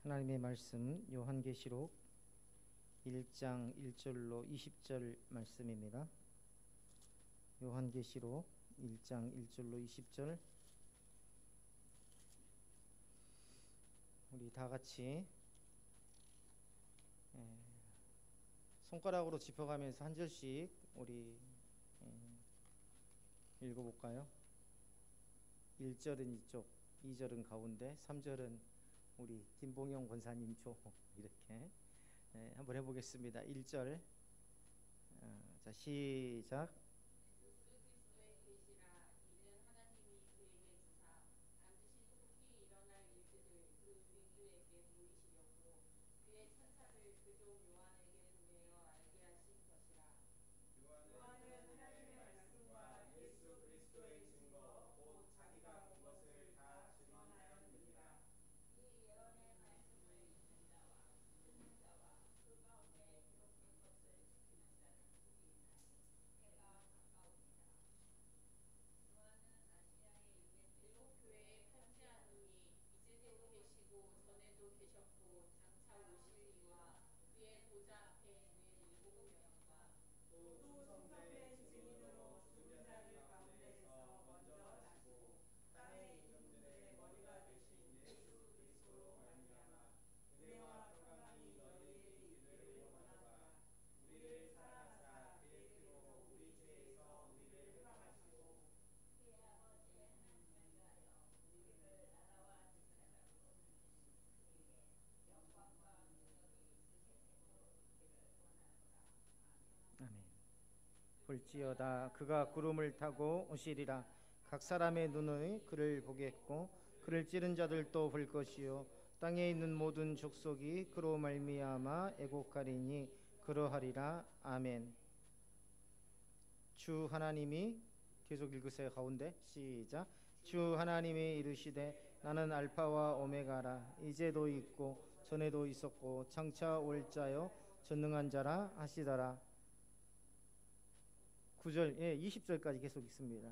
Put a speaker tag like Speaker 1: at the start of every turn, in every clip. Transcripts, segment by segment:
Speaker 1: 하나님의 말씀 요한계시록 1장 1절로 20절 말씀입니다. 요한계시록 1장 1절로 20절 우리 다 같이 손가락으로 짚어가면서 한 절씩 우리 읽어볼까요? 1절은 이쪽, 2절은 가운데, 3절은 우리 김봉영 권사님 쪽 이렇게 한번 해보겠습니다. 1절 자 시작. 아멘. 볼지어다 그가 구름을 타고 오시리라. 각 사람의 눈의 그를 보겠고 그를 찌른 자들도 볼 것이요 땅에 있는 모든 족속이 그로 말미암아 애곡하리니 그러하리라. 아멘. 주 하나님이 계속 읽으세요. 가운데 시작. 주 하나님이 이르시되 나는 알파와 오메가라. 이제도 있고 전에도 있었고 장차 올 자요 전능한 자라 하시더라. 9절, 20절까지 계속 있습니다.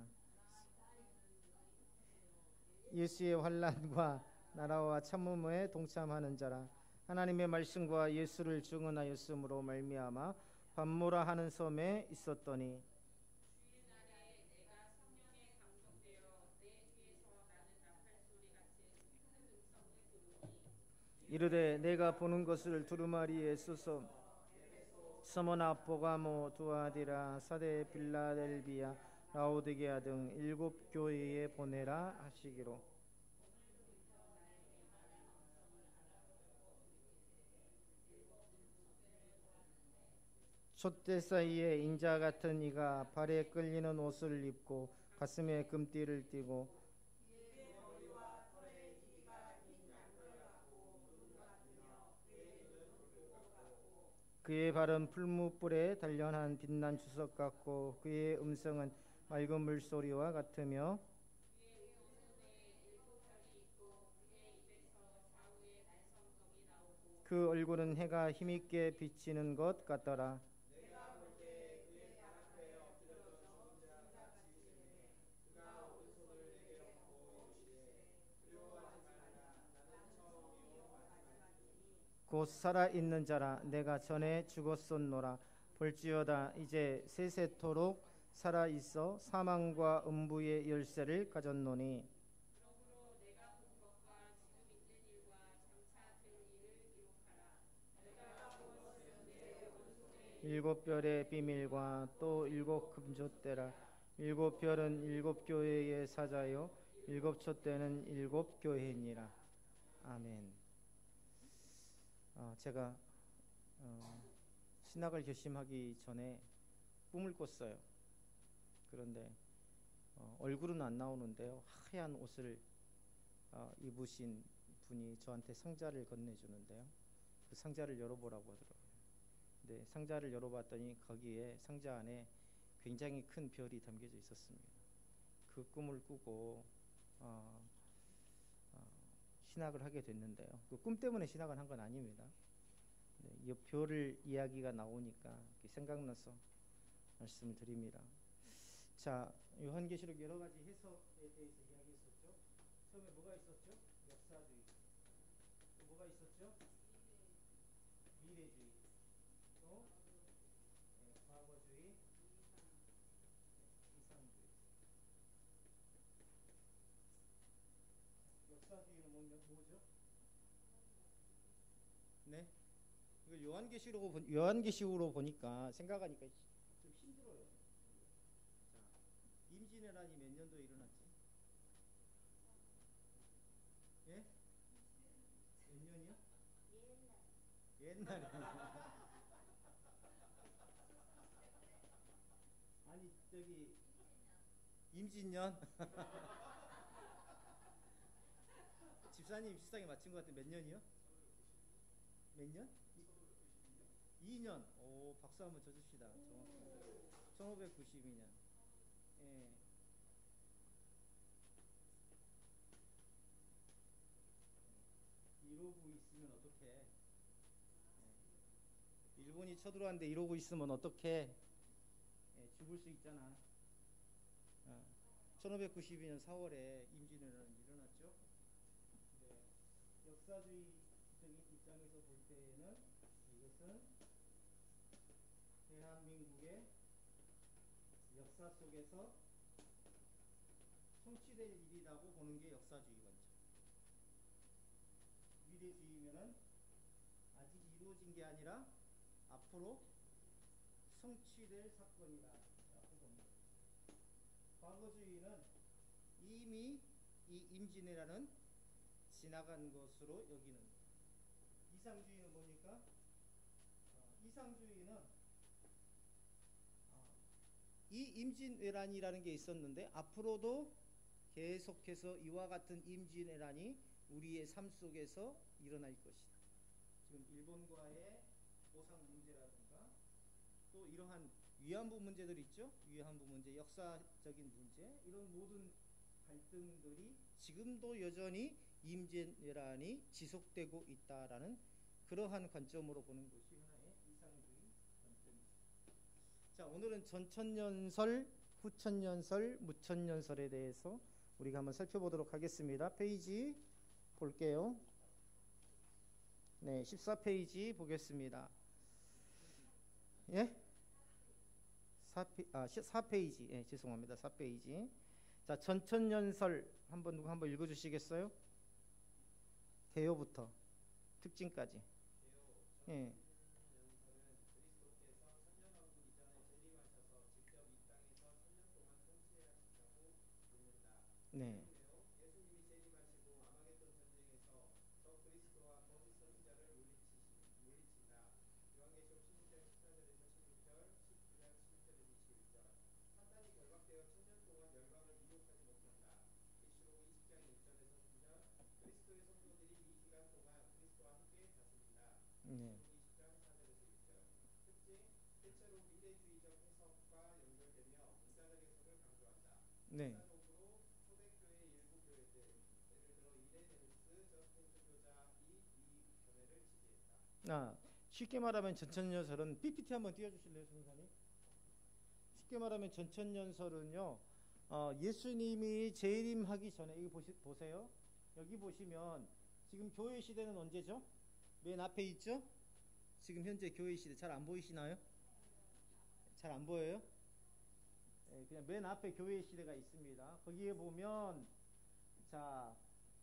Speaker 1: 예수의 환난과 나라와 참음에 동참하는 자라. 하나님의 말씀과 예수를 증언하였으므로 말미암아 밤모라 하는 섬에 있었더니 이르되 내가 보는 것을 두루마리에 써서 서머나 보가모 두아디라 사데 빌라델비아 라오디게아 등 7 교회에 보내라 하시기로. 촛대 사이에 인자 같은 이가 발에 끌리는 옷을 입고 가슴에 금띠를 띠고 그의 발은 풀무불에 단련한 빛난 주석 같고 그의 음성은 맑은 물소리와 같으며 그 얼굴은 해가 힘있게 비치는 것 같더라. 곧 살아있는 자라. 내가 전에 죽었었노라. 볼지어다 이제 세세토록 살아있어 사망과 음부의 열쇠를 가졌노니 일곱 별의 비밀과 또 7 금촛대라. 7 별은 7 교회의 사자요 7 촛대는 7 교회니라. 아멘. 제가 신학을 결심하기 전에 꿈을 꿨어요. 그런데 얼굴은 안 나오는데요, 하얀 옷을 입으신 분이 저한테 상자를 건네주는데요, 그 상자를 열어보라고 하더라고요. 근데 상자를 열어봤더니 거기에 상자 안에 굉장히 큰 별이 담겨져 있었습니다. 그 꿈을 꾸고 신학을 하게 됐는데요. 그 꿈 때문에 신학을 한 건 아닙니다. 이 별을 이야기가 나오니까 생각나서 말씀을 드립니다. 자, 요한계시록 여러 가지 해석에 대해서 이야기했었죠. 처음에 뭐가 있었죠? 역사주의. 또 뭐가 있었죠? 미래주의, 또 과거주의, 이상주의. 역사주의는 뭐죠? 네. 이걸 요한계시록으로 보니까 생각하니까 좀 힘들어요. 자, 임진왜란이 몇 년도에 일어났지? 예? 몇 년이요? 옛날에. 아니 저기 임진년. 집사님 비슷하게 맞힌 것 같은데 몇 년이요? 몇 년? 2년. 오, 박수 한번 쳐줍시다. 정확하게. 1592년. 예. 이러고 있으면 어떡해? 예. 일본이 쳐들어왔는데 이러고 있으면 어떡해? 예, 죽을 수 있잖아. 1592년 4월에 임진왜란이 일어났죠. 네. 역사주의적인 입장에서 볼 때는 이것은 대한민국의 역사 속에서 성취될 일이라고 보는 게 역사주의 원칙. 미래주의면은 아직 이루어진 게 아니라 앞으로 성취될 사건이라고 봅니다. 과거주의는 이미 이 임진왜란은 지나간 것으로 여기는. 이상주의는 뭡니까? 이상주의는 이 임진왜란이라는 게 있었는데 앞으로도 계속해서 이와 같은 임진왜란이 우리의 삶 속에서 일어날 것이다. 지금 일본과의 보상 문제라든가 또 이러한 위안부 문제들 있죠. 위안부 문제, 역사적인 문제, 이런 모든 갈등들이 지금도 여전히 임진왜란이 지속되고 있다라는 그러한 관점으로 보는 것이 하나의 이상주의 관점입니다. 자, 오늘은 전천년설, 후천년설, 무천년설에 대해서 우리가 한번 살펴보도록 하겠습니다. 페이지 볼게요. 네, 14페이지 보겠습니다. 예? 4페이지. 예, 죄송합니다. 4페이지. 자, 전천년설 누구 한번 읽어 주시겠어요? 개요부터 특징까지. 예. 네. 네. 네. 쉽게 말하면 전천년설은 PPT 한번 띄워주실래요, 선생님? 쉽게 말하면 전천년설은요, 예수님이 재림하기 전에 이거 보세요. 여기 보시면 지금 교회 시대는 언제죠? 맨 앞에 있죠? 지금 현재 교회 시대 잘 안 보이시나요? 잘 안 보여요? 네, 그냥 맨 앞에 교회 시대가 있습니다. 거기에 보면 자,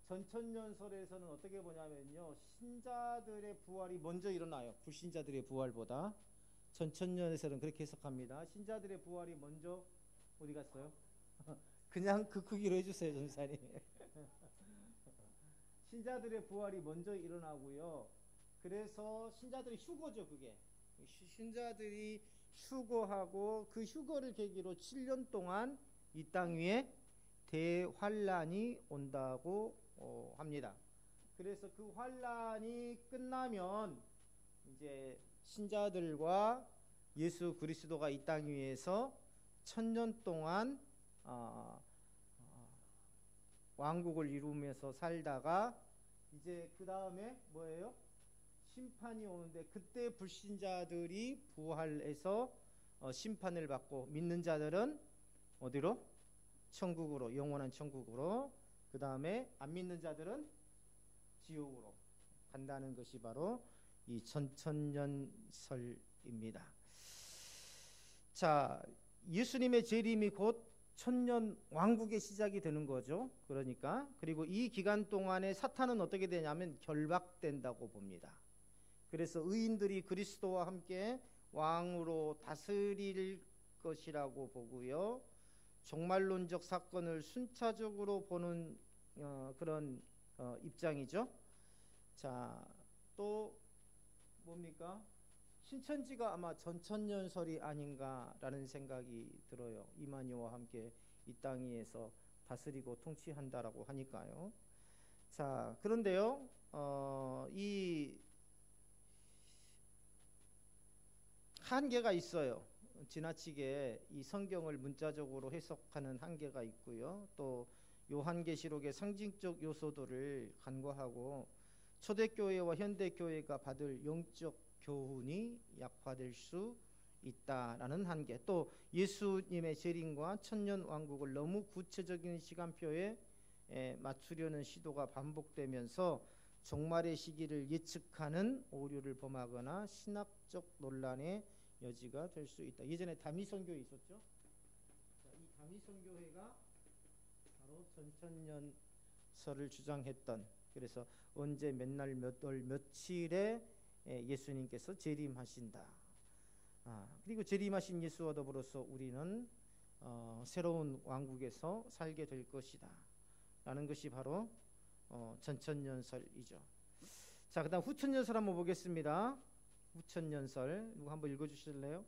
Speaker 1: 전천년설에서는 어떻게 보냐면요, 신자들의 부활이 먼저 일어나요. 불신자들의 부활보다. 전천년에서는 그렇게 해석합니다. 신자들의 부활이 먼저 어디 갔어요? 그냥 그 크기로 해주세요, 전사님. 신자들의 부활이 먼저 일어나고요. 그래서 신자들이 휴거죠, 그게. 신자들이 휴거하고 그 휴거를 계기로 7년 동안 이 땅 위에 대환란이 온다고 합니다. 그래서 그 환란이 끝나면 이제 신자들과 예수 그리스도가 이 땅 위에서 1000년 동안 왕국을 이루면서 살다가 이제 그 다음에 뭐예요? 심판이 오는데 그때 불신자들이 부활해서 심판을 받고 믿는 자들은 어디로? 천국으로, 영원한 천국으로. 그 다음에 안 믿는 자들은 지옥으로. 간다는 것이 바로 이 전천년설입니다. 자, 예수님의 재림이 곧 천년 왕국의 시작이 되는 거죠. 그러니까 그리고 이 기간 동안에 사탄은 어떻게 되냐면 결박된다고 봅니다. 그래서 의인들이 그리스도와 함께 왕으로 다스릴 것이라고 보고요. 종말론적 사건을 순차적으로 보는 그런 입장이죠. 자, 또 뭡니까? 신천지가 아마 전천년설이 아닌가라는 생각이 들어요. 이만희와 함께 이 땅 위에서 다스리고 통치한다라고 하니까요. 자, 그런데요, 이 한계가 있어요. 지나치게 이 성경을 문자적으로 해석하는 한계가 있고요. 또 요한계시록의 상징적 요소들을 간과하고 초대교회와 현대교회가 받을 영적 교훈이 약화될 수 있다라는 한계, 또 예수님의 재림과 천년왕국을 너무 구체적인 시간표에 맞추려는 시도가 반복되면서 종말의 시기를 예측하는 오류를 범하거나 신학적 논란의 여지가 될 수 있다. 예전에 다미선교회 있었죠. 이 다미선교회가 바로 전천년설을 주장했던, 그래서 언제 몇 날 몇 월 며칠에 예수님께서 재림하신다. 그리고 재림하신 예수와 더불어서 우리는 새로운 왕국에서 살게 될 것이다 라는 것이 바로 전천년설이죠. 자, 그 다음 후천년설 한번 보겠습니다. 후천년설 누구 한번 읽어주실래요?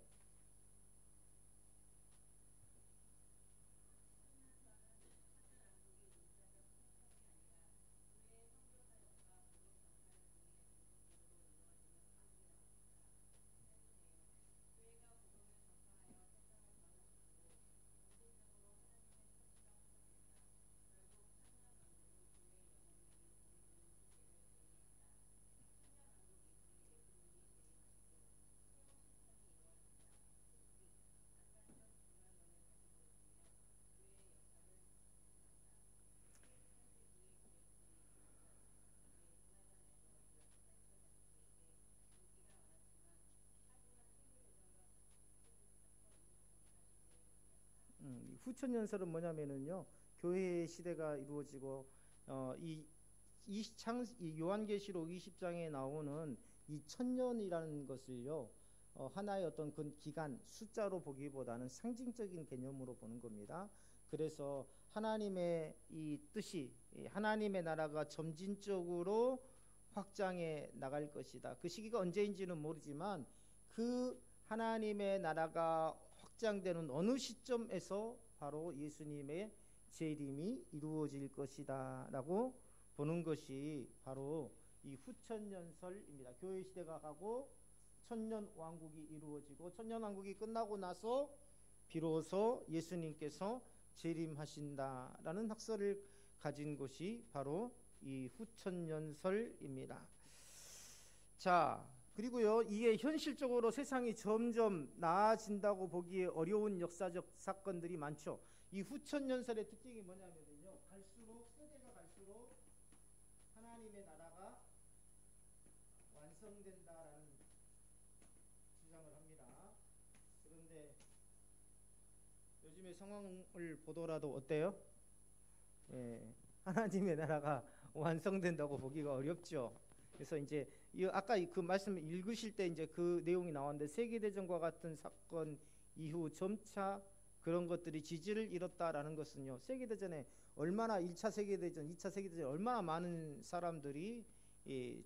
Speaker 1: 후천년설은 뭐냐면은요, 교회의 시대가 이루어지고 이 요한계시록 20장에 나오는 이 천년이라는 것을요, 하나의 어떤 그 기간 숫자로 보기보다는 상징적인 개념으로 보는 겁니다. 그래서 하나님의 이 뜻이, 하나님의 나라가 점진적으로 확장해 나갈 것이다. 그 시기가 언제인지는 모르지만 그 하나님의 나라가 확장되는 어느 시점에서 바로 예수님의 재림이 이루어질 것이다 라고 보는 것이 바로 이 후천년설입니다. 교회 시대가 가고 천년왕국이 이루어지고 천년왕국이 끝나고 나서 비로소 예수님께서 재림하신다라는 학설을 가진 것이 바로 이 후천년설입니다. 자, 그리고요, 이게 현실적으로 세상이 점점 나아진다고 보기에 어려운 역사적 사건들이 많죠. 이 후천년설의 특징이 뭐냐면요, 갈수록 세대가 갈수록 하나님의 나라가 완성된다라는 주장을 합니다. 그런데 요즘의 상황을 보더라도 어때요? 하나님의 나라가 완성된다고 보기가 어렵죠. 그래서 이제 아까 그 말씀 읽으실 때 이제 그 내용이 나왔는데, 세계대전과 같은 사건 이후 점차 그런 것들이 지지를 잃었다라는 것은요, 세계대전에 얼마나 1차 세계대전, 2차 세계대전 얼마나 많은 사람들이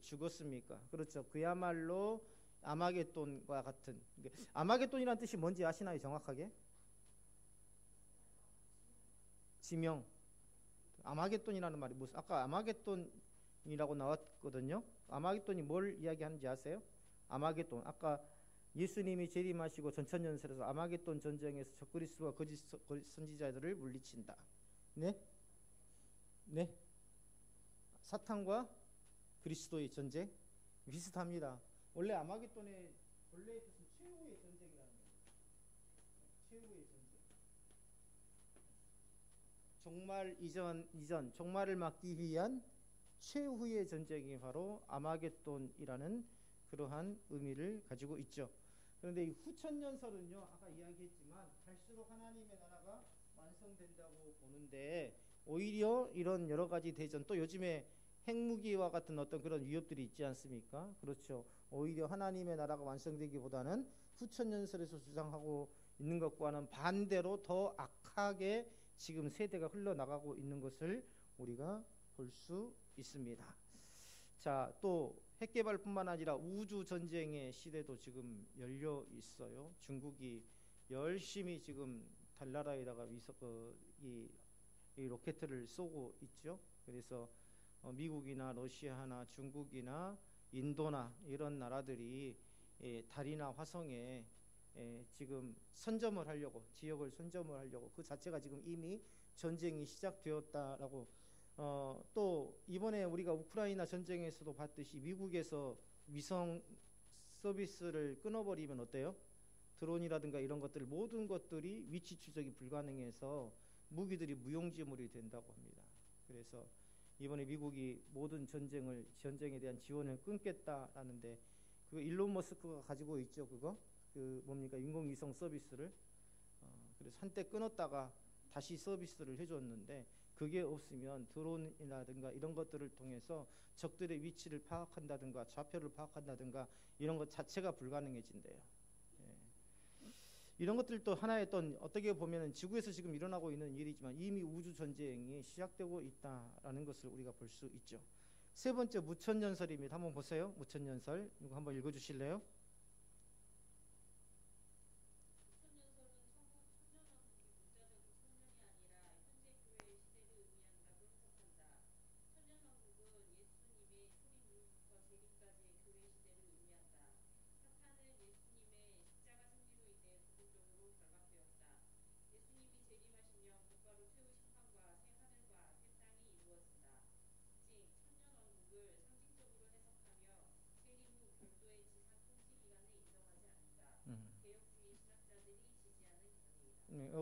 Speaker 1: 죽었습니까? 그렇죠. 그야말로 아마겟돈과 같은, 아마겟돈이라는 뜻이 뭔지 아시나요? 정확하게? 지명. 아마겟돈이라는 말이 무슨, 아까 아마겟돈이라고 나왔거든요. 아마겟돈이 뭘 이야기하는지 아세요? 아마겟돈, 아까 예수님이 재림하시고 전천년설에서 아마겟돈 전쟁에서 적그리스도와 거짓 선지자들을 물리친다. 네? 네? 사탄과 그리스도의 전쟁 비슷합니다. 원래 아마겟돈의 본래의 뜻은 최후의 전쟁이라는 거예요. 최후의 전쟁. 종말 이전 종말을 막기 위한 최후의 전쟁이 바로 아마겟돈이라는 그러한 의미를 가지고 있죠. 그런데 이 후천년설은요, 아까 이야기했지만 갈수록 하나님의 나라가 완성된다고 보는데, 오히려 이런 여러 가지 대전, 또 요즘에 핵무기와 같은 어떤 그런 위협들이 있지 않습니까? 그렇죠. 오히려 하나님의 나라가 완성되기보다는 후천년설에서 주장하고 있는 것과는 반대로 더 악하게 지금 세대가 흘러나가고 있는 것을 우리가 볼 수 있습니다. 자, 또 핵개발뿐만 아니라 우주 전쟁의 시대도 지금 열려 있어요. 중국이 열심히 지금 달나라에다가 이 로켓을 쏘고 있죠. 그래서 미국이나 러시아나 중국이나 인도나 이런 나라들이 달이나 화성에 지금 선점을 하려고, 지역을 선점을 하려고, 그 자체가 지금 이미 전쟁이 시작되었다라고. 또 이번에 우리가 우크라이나 전쟁에서도 봤듯이 미국에서 위성 서비스를 끊어버리면 어때요? 드론이라든가 이런 것들, 모든 것들이 위치 추적이 불가능해서 무기들이 무용지물이 된다고 합니다. 그래서 이번에 미국이 모든 전쟁에 대한 지원을 끊겠다라는데, 그 일론 머스크가 가지고 있죠. 그거 그 뭡니까, 인공위성 서비스를. 그래서 한때 끊었다가 다시 서비스를 해줬는데, 그게 없으면 드론이라든가 이런 것들을 통해서 적들의 위치를 파악한다든가 좌표를 파악한다든가 이런 것 자체가 불가능해진대요. 이런 것들도 하나의 어떻게 보면 지구에서 지금 일어나고 있는 일이지만 이미 우주 전쟁이 시작되고 있다라는 것을 우리가 볼 수 있죠. 세 번째, 무천년설입니다. 한번 보세요. 무천년설 이거 한번 읽어주실래요?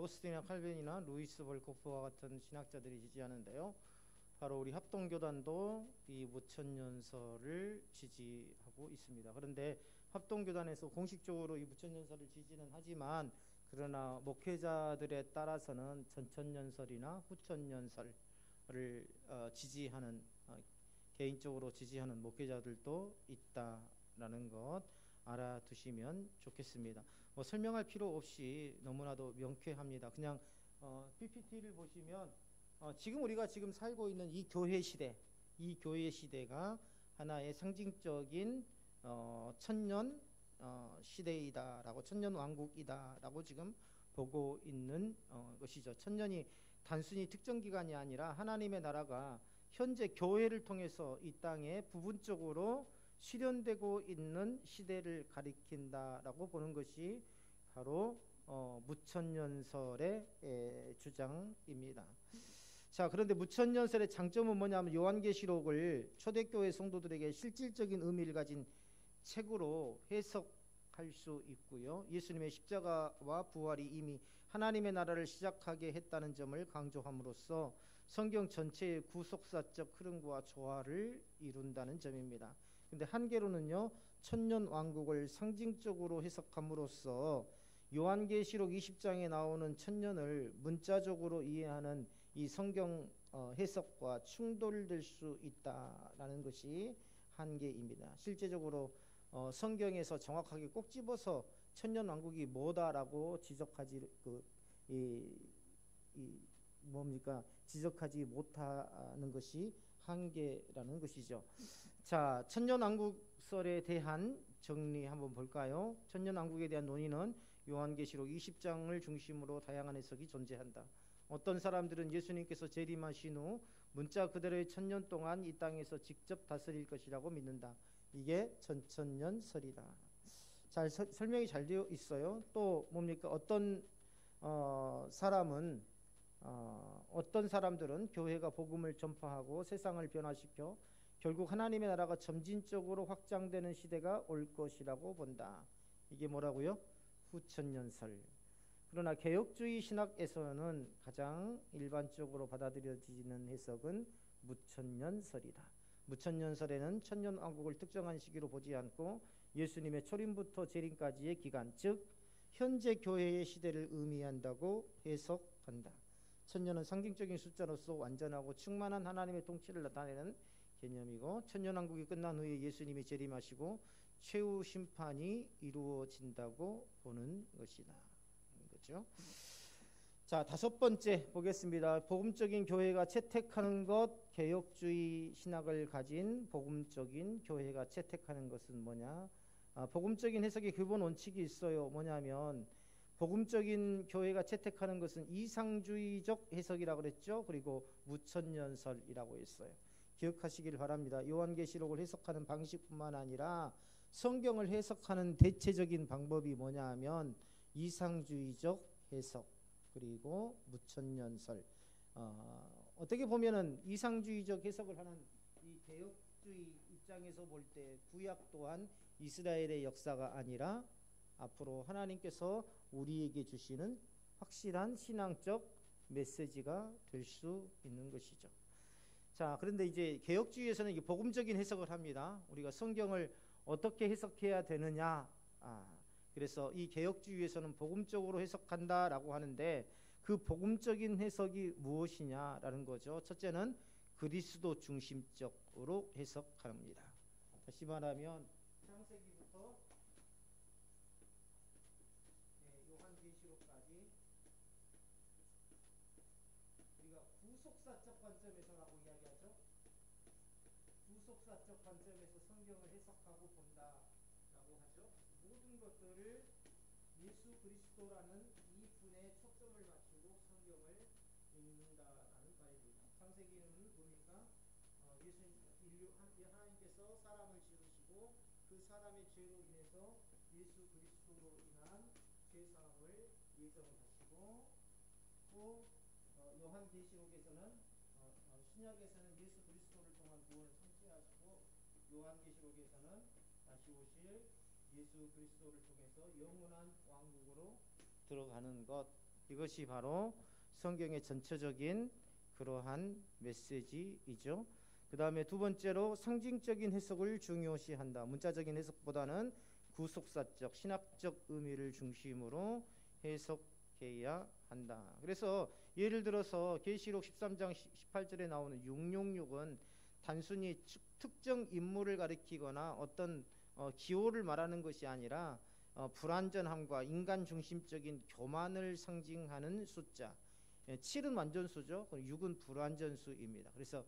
Speaker 1: 어거스틴이나 칼빈이나 루이스 벌코프와 같은 신학자들이 지지하는데요. 바로 우리 합동교단도 이 무천년설을 지지하고 있습니다. 그런데 합동교단에서 공식적으로 이 무천년설을 지지는 하지만, 그러나 목회자들에 따라서는 전천년설이나 후천년설을 지지하는, 개인적으로 지지하는 목회자들도 있다라는 것 알아두시면 좋겠습니다. 뭐 설명할 필요 없이 너무나도 명쾌합니다. 그냥 PPT를 보시면 지금 우리가 지금 살고 있는 이 교회 시대가 하나의 상징적인 천년 시대이다라고, 천년 왕국이다라고 지금 보고 있는 것이죠. 천년이 단순히 특정 기간이 아니라 하나님의 나라가 현재 교회를 통해서 이 땅에 부분적으로 실현되고 있는 시대를 가리킨다라고 보는 것이 바로 무천년설의 주장입니다. 자, 그런데 무천년설의 장점은 뭐냐면, 요한계시록을 초대교회 성도들에게 실질적인 의미를 가진 책으로 해석할 수 있고요. 예수님의 십자가와 부활이 이미 하나님의 나라를 시작하게 했다는 점을 강조함으로써 성경 전체의 구속사적 흐름과 조화를 이룬다는 점입니다. 근데 한계로는요, 천년 왕국을 상징적으로 해석함으로써 요한계시록 20장에 나오는 천년을 문자적으로 이해하는 이 성경 해석과 충돌될 수 있다라는 것이 한계입니다. 실제적으로 성경에서 정확하게 꼭 집어서 천년 왕국이 뭐다라고 지적하지 못하는 것이 한계라는 것이죠. 자, 천년왕국설에 대한 정리 한번 볼까요? 천년왕국에 대한 논의는 요한계시록 20장을 중심으로 다양한 해석이 존재한다. 어떤 사람들은 예수님께서 재림하신 후 문자 그대로의 천년 동안 이 땅에서 직접 다스릴 것이라고 믿는다. 이게 전천년설이다. 잘 설명이 잘 되어 있어요. 또 뭡니까? 어떤 사람들은 교회가 복음을 전파하고 세상을 변화시켜 결국 하나님의 나라가 점진적으로 확장되는 시대가 올 것이라고 본다. 이게 뭐라고요? 후천년설. 그러나 개혁주의 신학에서는 가장 일반적으로 받아들여지는 해석은 무천년설이다. 무천년설에는 천년왕국을 특정한 시기로 보지 않고 예수님의 초림부터 재림까지의 기간, 즉 현재 교회의 시대를 의미한다고 해석한다. 천년은 상징적인 숫자로서 완전하고 충만한 하나님의 통치를 나타내는 개념이고, 천년왕국이 끝난 후에 예수님이 재림하시고 최후 심판이 이루어진다고 보는 것이다. 그렇죠? 자, 다섯 번째 보겠습니다. 복음적인 교회가 채택하는 것, 개혁주의 신학을 가진 복음적인 교회가 채택하는 것은 뭐냐? 복음적인 해석의 기본 원칙이 있어요. 뭐냐면 복음적인 교회가 채택하는 것은 이상주의적 해석이라고 그랬죠. 그리고 무천년설이라고 했어요. 기억하시길 바랍니다. 요한계시록을 해석하는 방식뿐만 아니라 성경을 해석하는 대체적인 방법이 뭐냐 하면 이상주의적 해석 그리고 무천년설. 어떻게 보면은 이상주의적 해석을 하는 이 개혁주의 입장에서 볼 때 구약 또한 이스라엘의 역사가 아니라 앞으로 하나님께서 우리에게 주시는 확실한 신앙적 메시지가 될 수 있는 것이죠. 자, 그런데 이제 개혁주의에서는 이게 복음적인 해석을 합니다. 우리가 성경을 어떻게 해석해야 되느냐. 그래서 이 개혁주의에서는 복음적으로 해석한다라고 하는데 그 복음적인 해석이 무엇이냐라는 거죠. 첫째는 그리스도 중심적으로 해석합니다. 다시 말하면 창세기부터 요한계시록까지 우리가 구속사적 관점에서라고 이야기하죠. 구속사적 관점에서 성경을 해석하고 본다라고 하죠. 모든 것들을 예수 그리스도라는 이 분에 초점을 맞추고 성경을 읽는다라는 말입니다. 창세기는 뭡니까? 하나님께서 사람을 지으시고 그 사람의 죄로 인해서 예수 그리스도로 인한 죄사함을 예정하시고, 또 요한계시록에서는 신약에서는 예수 그리스도를 통한 구원을 성취하시고, 요한계시록에서는 다시 오실 예수 그리스도를 통해서 영원한 왕국으로 들어가는 것, 이것이 바로 성경의 전체적인 그러한 메시지이죠. 그 다음에 두 번째로 상징적인 해석을 중요시한다. 문자적인 해석보다는 구속사적, 신학적 의미를 중심으로 해석해야 한다. 그래서 예를 들어서 계시록 13장 18절에 나오는 666은 단순히 특정 인물을 가리키거나 어떤 기호를 말하는 것이 아니라 불완전함과 인간 중심적인 교만을 상징하는 숫자. 7은 완전수죠. 6은 불완전수입니다. 그래서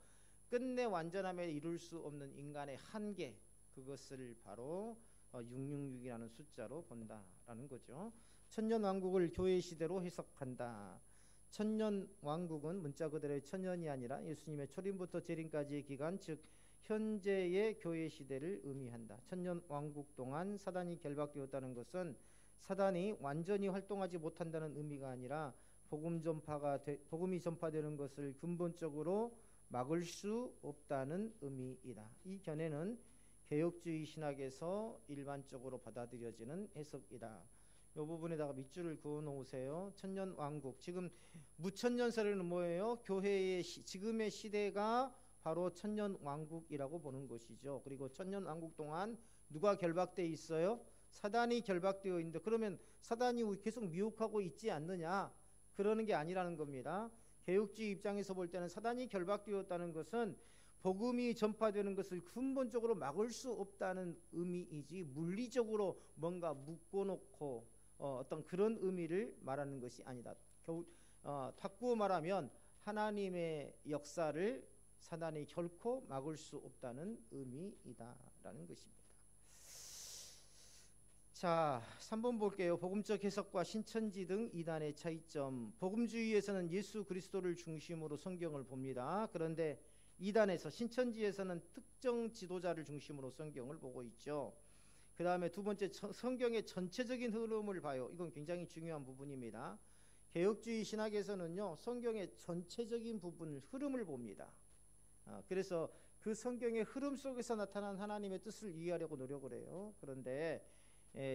Speaker 1: 끝내 완전함에 이룰 수 없는 인간의 한계, 그것을 바로 666이라는 숫자로 본다라는 거죠. 천년왕국을 교회 시대로 해석한다. 천년왕국은 문자 그대로의 천년이 아니라 예수님의 초림부터 재림까지의 기간, 즉 현재의 교회 시대를 의미한다. 천년왕국 동안 사단이 결박되었다는 것은 사단이 완전히 활동하지 못한다는 의미가 아니라 복음이 전파되는 것을 근본적으로 막을 수 없다는 의미이다. 이 견해는 개혁주의 신학에서 일반적으로 받아들여지는 해석이다. 이 부분에다가 밑줄을 그어 놓으세요. 천년왕국, 지금 무천년설에는 뭐예요? 교회의 지금의 시대가 바로 천년왕국이라고 보는 것이죠. 그리고 천년왕국 동안 누가 결박되어 있어요? 사단이 결박되어 있는데, 그러면 사단이 계속 미혹하고 있지 않느냐? 그러는 게 아니라는 겁니다. 개혁주의 입장에서 볼 때는 사단이 결박되었다는 것은 복음이 전파되는 것을 근본적으로 막을 수 없다는 의미이지, 물리적으로 뭔가 묶어놓고 어떤 그런 의미를 말하는 것이 아니다. 바꾸어 말하면 하나님의 역사를 사단이 결코 막을 수 없다는 의미이다라는 것입니다. 자, 3번 볼게요. 복음적 해석과 신천지 등 이단의 차이점. 복음주의에서는 예수 그리스도를 중심으로 성경을 봅니다. 그런데 이단에서, 신천지에서는 특정 지도자를 중심으로 성경을 보고 있죠. 그 다음에 두 번째, 성경의 전체적인 흐름을 봐요. 이건 굉장히 중요한 부분입니다. 개혁주의 신학에서는요, 성경의 전체적인 부분을, 흐름을 봅니다. 그래서 그 성경의 흐름 속에서 나타난 하나님의 뜻을 이해하려고 노력을 해요. 그런데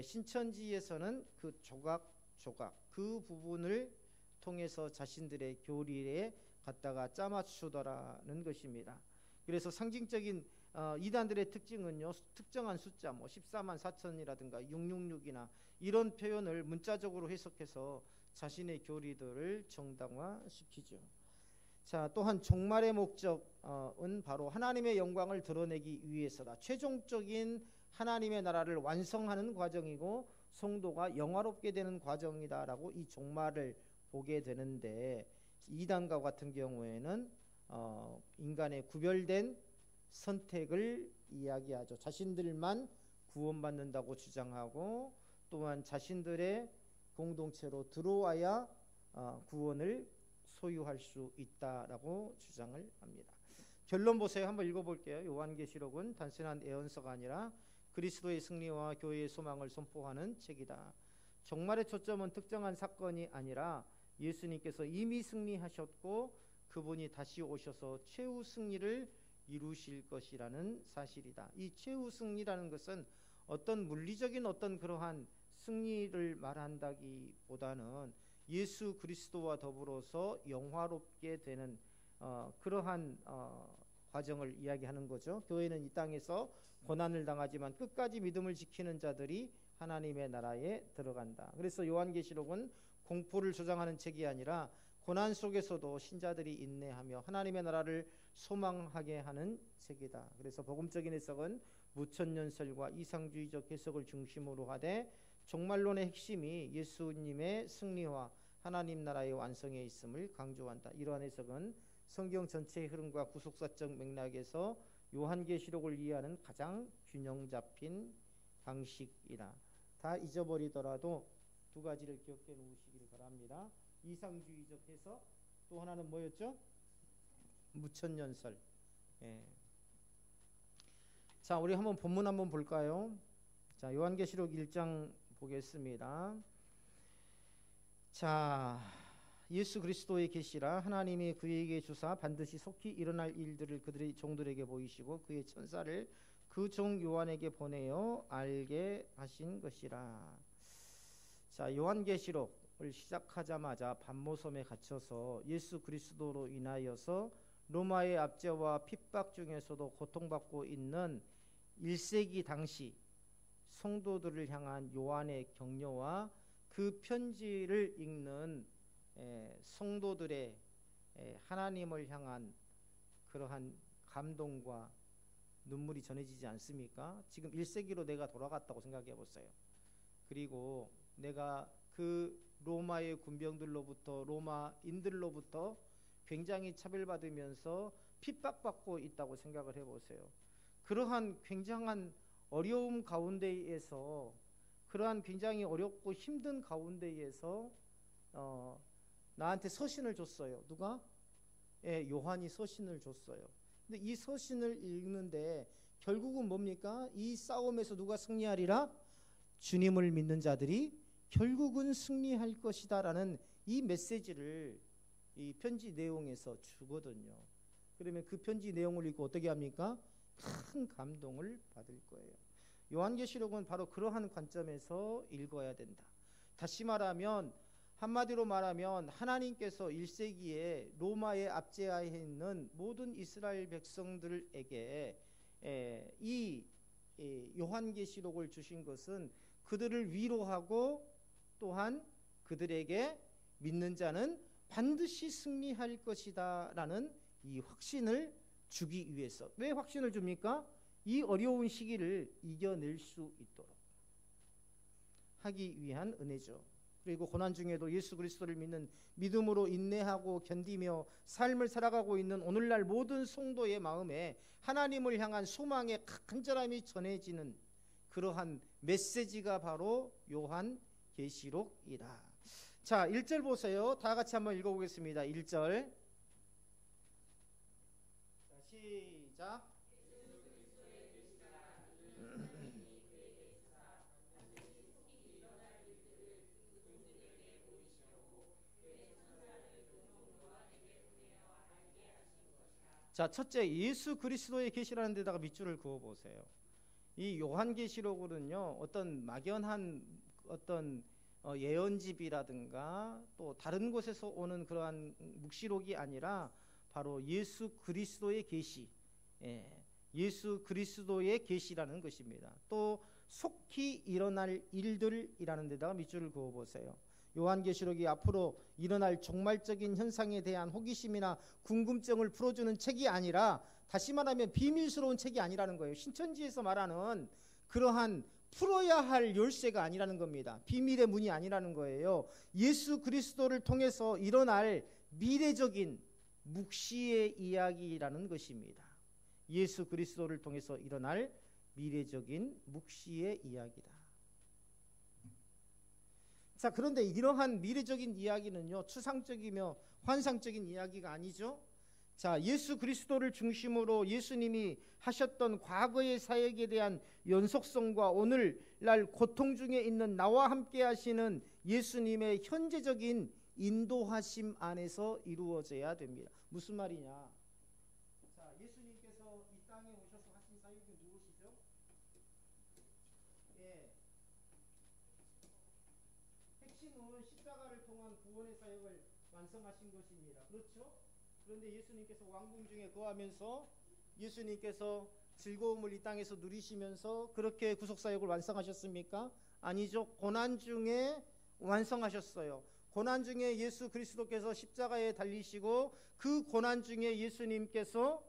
Speaker 1: 신천지에서는 그 조각 그 부분을 통해서 자신들의 교리에 갖다가 짜맞추더라는 것입니다. 그래서 상징적인 이단들의 특징은요, 특정한 숫자, 뭐 14만 4천이라든가 666이나 이런 표현을 문자적으로 해석해서 자신의 교리들을 정당화시키죠. 자, 또한 종말의 목적은 바로 하나님의 영광을 드러내기 위해서다. 최종적인 하나님의 나라를 완성하는 과정이고 성도가 영화롭게 되는 과정이다라고 이 종말을 보게 되는데, 이단과 같은 경우에는 인간의 구별된 선택을 이야기하죠. 자신들만 구원받는다고 주장하고, 또한 자신들의 공동체로 들어와야 구원을 소유할 수 있다라고 주장을 합니다. 결론 보세요. 한번 읽어볼게요. 요한계시록은 단순한 애언서가 아니라 그리스도의 승리와 교회의 소망을 선포하는 책이다. 종말의 초점은 특정한 사건이 아니라 예수님께서 이미 승리하셨고 그분이 다시 오셔서 최후 승리를 이루실 것이라는 사실이다. 이 최후 승리라는 것은 어떤 물리적인 어떤 그러한 승리를 말한다기보다는 예수 그리스도와 더불어서 영화롭게 되는 그러한 과정을 이야기하는 거죠. 교회는 이 땅에서 고난을 당하지만 끝까지 믿음을 지키는 자들이 하나님의 나라에 들어간다. 그래서 요한계시록은 공포를 조장하는 책이 아니라 고난 속에서도 신자들이 인내하며 하나님의 나라를 소망하게 하는 책이다. 그래서 복음적인 해석은 무천년설과 이상주의적 해석을 중심으로 하되 종말론의 핵심이 예수님의 승리와 하나님 나라의 완성에 있음을 강조한다. 이러한 해석은 성경 전체의 흐름과 구속사적 맥락에서 요한계시록을 이해하는 가장 균형 잡힌 방식이다. 다 잊어버리더라도 두 가지를 기억해 놓으시기를 바랍니다. 이상주의적 해석, 또 하나는 뭐였죠? 무천년설. 예. 자, 우리 한번 본문 한번 볼까요? 자, 요한계시록 1장 보겠습니다. 자, 예수 그리스도의 계시라 하나님이 그에게 주사 반드시 속히 일어날 일들을 그들의 종들에게 보이시고 그의 천사를 그 종 요한에게 보내어 알게 하신 것이라. 자, 요한계시록을 시작하자마자 반모섬에 갇혀서 예수 그리스도로 인하여서 로마의 압제와 핍박 중에서도 고통받고 있는 1세기 당시 성도들을 향한 요한의 격려와 그 편지를 읽는 성도들의 하나님을 향한 그러한 감동과 눈물이 전해지지 않습니까? 지금 1세기로 내가 돌아갔다고 생각해 보세요. 그리고 내가 그 로마의 군병들로부터, 로마인들로부터 굉장히 차별받으면서 핍박받고 있다고 생각을 해보세요. 그러한 굉장한 어려움 가운데에서, 그러한 굉장히 어렵고 힘든 가운데에서 나한테 서신을 줬어요. 누가? 요한이 서신을 줬어요. 근데 이 서신을 읽는데 결국은 뭡니까? 이 싸움에서 누가 승리하리라? 주님을 믿는 자들이 결국은 승리할 것이다 라는 이 메시지를 이 편지 내용에서 주거든요. 그러면 그 편지 내용을 읽고 어떻게 합니까? 큰 감동을 받을 거예요. 요한계시록은 바로 그러한 관점에서 읽어야 된다. 다시 말하면, 한마디로 말하면 하나님께서 1세기에 로마의 압제하에 있는 모든 이스라엘 백성들에게 이 요한계시록을 주신 것은 그들을 위로하고 또한 그들에게 믿는 자는 반드시 승리할 것이다 라는 이 확신을 주기 위해서. 왜 확신을 줍니까? 이 어려운 시기를 이겨낼 수 있도록 하기 위한 은혜죠. 그리고 고난 중에도 예수 그리스도를 믿는 믿음으로 인내하고 견디며 삶을 살아가고 있는 오늘날 모든 성도의 마음에 하나님을 향한 소망의 간절함이 전해지는 그러한 메시지가 바로 요한계시록이다. 자, 1절 보세요. 다 같이 한번 읽어보겠습니다. 1절. 자, 시작. 자, 첫째, 예수 그리스도의 계시라는 데다가 밑줄을 그어 보세요. 이 요한계시록으로는요, 어떤 막연한 어떤 예언집이라든가 또 다른 곳에서 오는 그러한 묵시록이 아니라 바로 예수 그리스도의 계시, 예수 그리스도의 계시라는 것입니다. 또 속히 일어날 일들이라는 데다가 밑줄을 그어 보세요. 요한계시록이 앞으로 일어날 종말적인 현상에 대한 호기심이나 궁금증을 풀어주는 책이 아니라, 다시 말하면 비밀스러운 책이 아니라는 거예요. 신천지에서 말하는 그러한 풀어야 할 열쇠가 아니라는 겁니다. 비밀의 문이 아니라는 거예요. 예수 그리스도를 통해서 일어날 미래적인 묵시의 이야기라는 것입니다. 예수 그리스도를 통해서 일어날 미래적인 묵시의 이야기다. 자, 그런데 이러한 미래적인 이야기는요, 추상적이며 환상적인 이야기가 아니죠. 자, 예수 그리스도를 중심으로 예수님이 하셨던 과거의 사역에 대한 연속성과 오늘날 고통 중에 있는 나와 함께 하시는 예수님의 현재적인 인도하심 안에서 이루어져야 됩니다. 무슨 말이냐? 자, 예수님께서 이 땅에 오셔서 하신 사역이 무엇이죠? 핵심은 십자가를 통한 구원의 사역을 완성하신 것입니다. 그렇죠? 그런데 예수님께서 왕궁 중에 거하면서 예수님께서 즐거움을 이 땅에서 누리시면서 그렇게 구속사역을 완성하셨습니까? 아니죠. 고난 중에 완성하셨어요. 고난 중에 예수 그리스도께서 십자가에 달리시고 그 고난 중에 예수님께서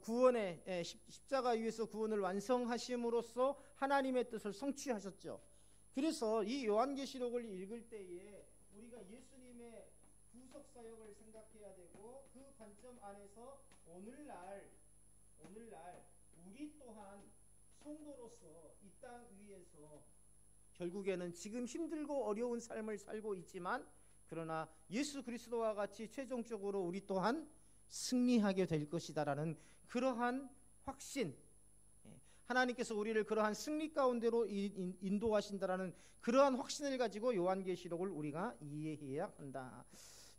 Speaker 1: 구원의 십자가 위에서 구원을 완성하심으로써 하나님의 뜻을 성취하셨죠. 그래서 이 요한계시록을 읽을 때에 우리가 예수님의 구속사역을 생각해야 되고, 그 관점 안에서 오늘날 우리 또한 성도로서 이 땅 위에서 결국에는 지금 힘들고 어려운 삶을 살고 있지만, 그러나 예수 그리스도와 같이 최종적으로 우리 또한 승리하게 될 것이다라는 그러한 확신, 하나님께서 우리를 그러한 승리 가운데로 인도하신다라는 그러한 확신을 가지고 요한계시록을 우리가 이해해야 한다.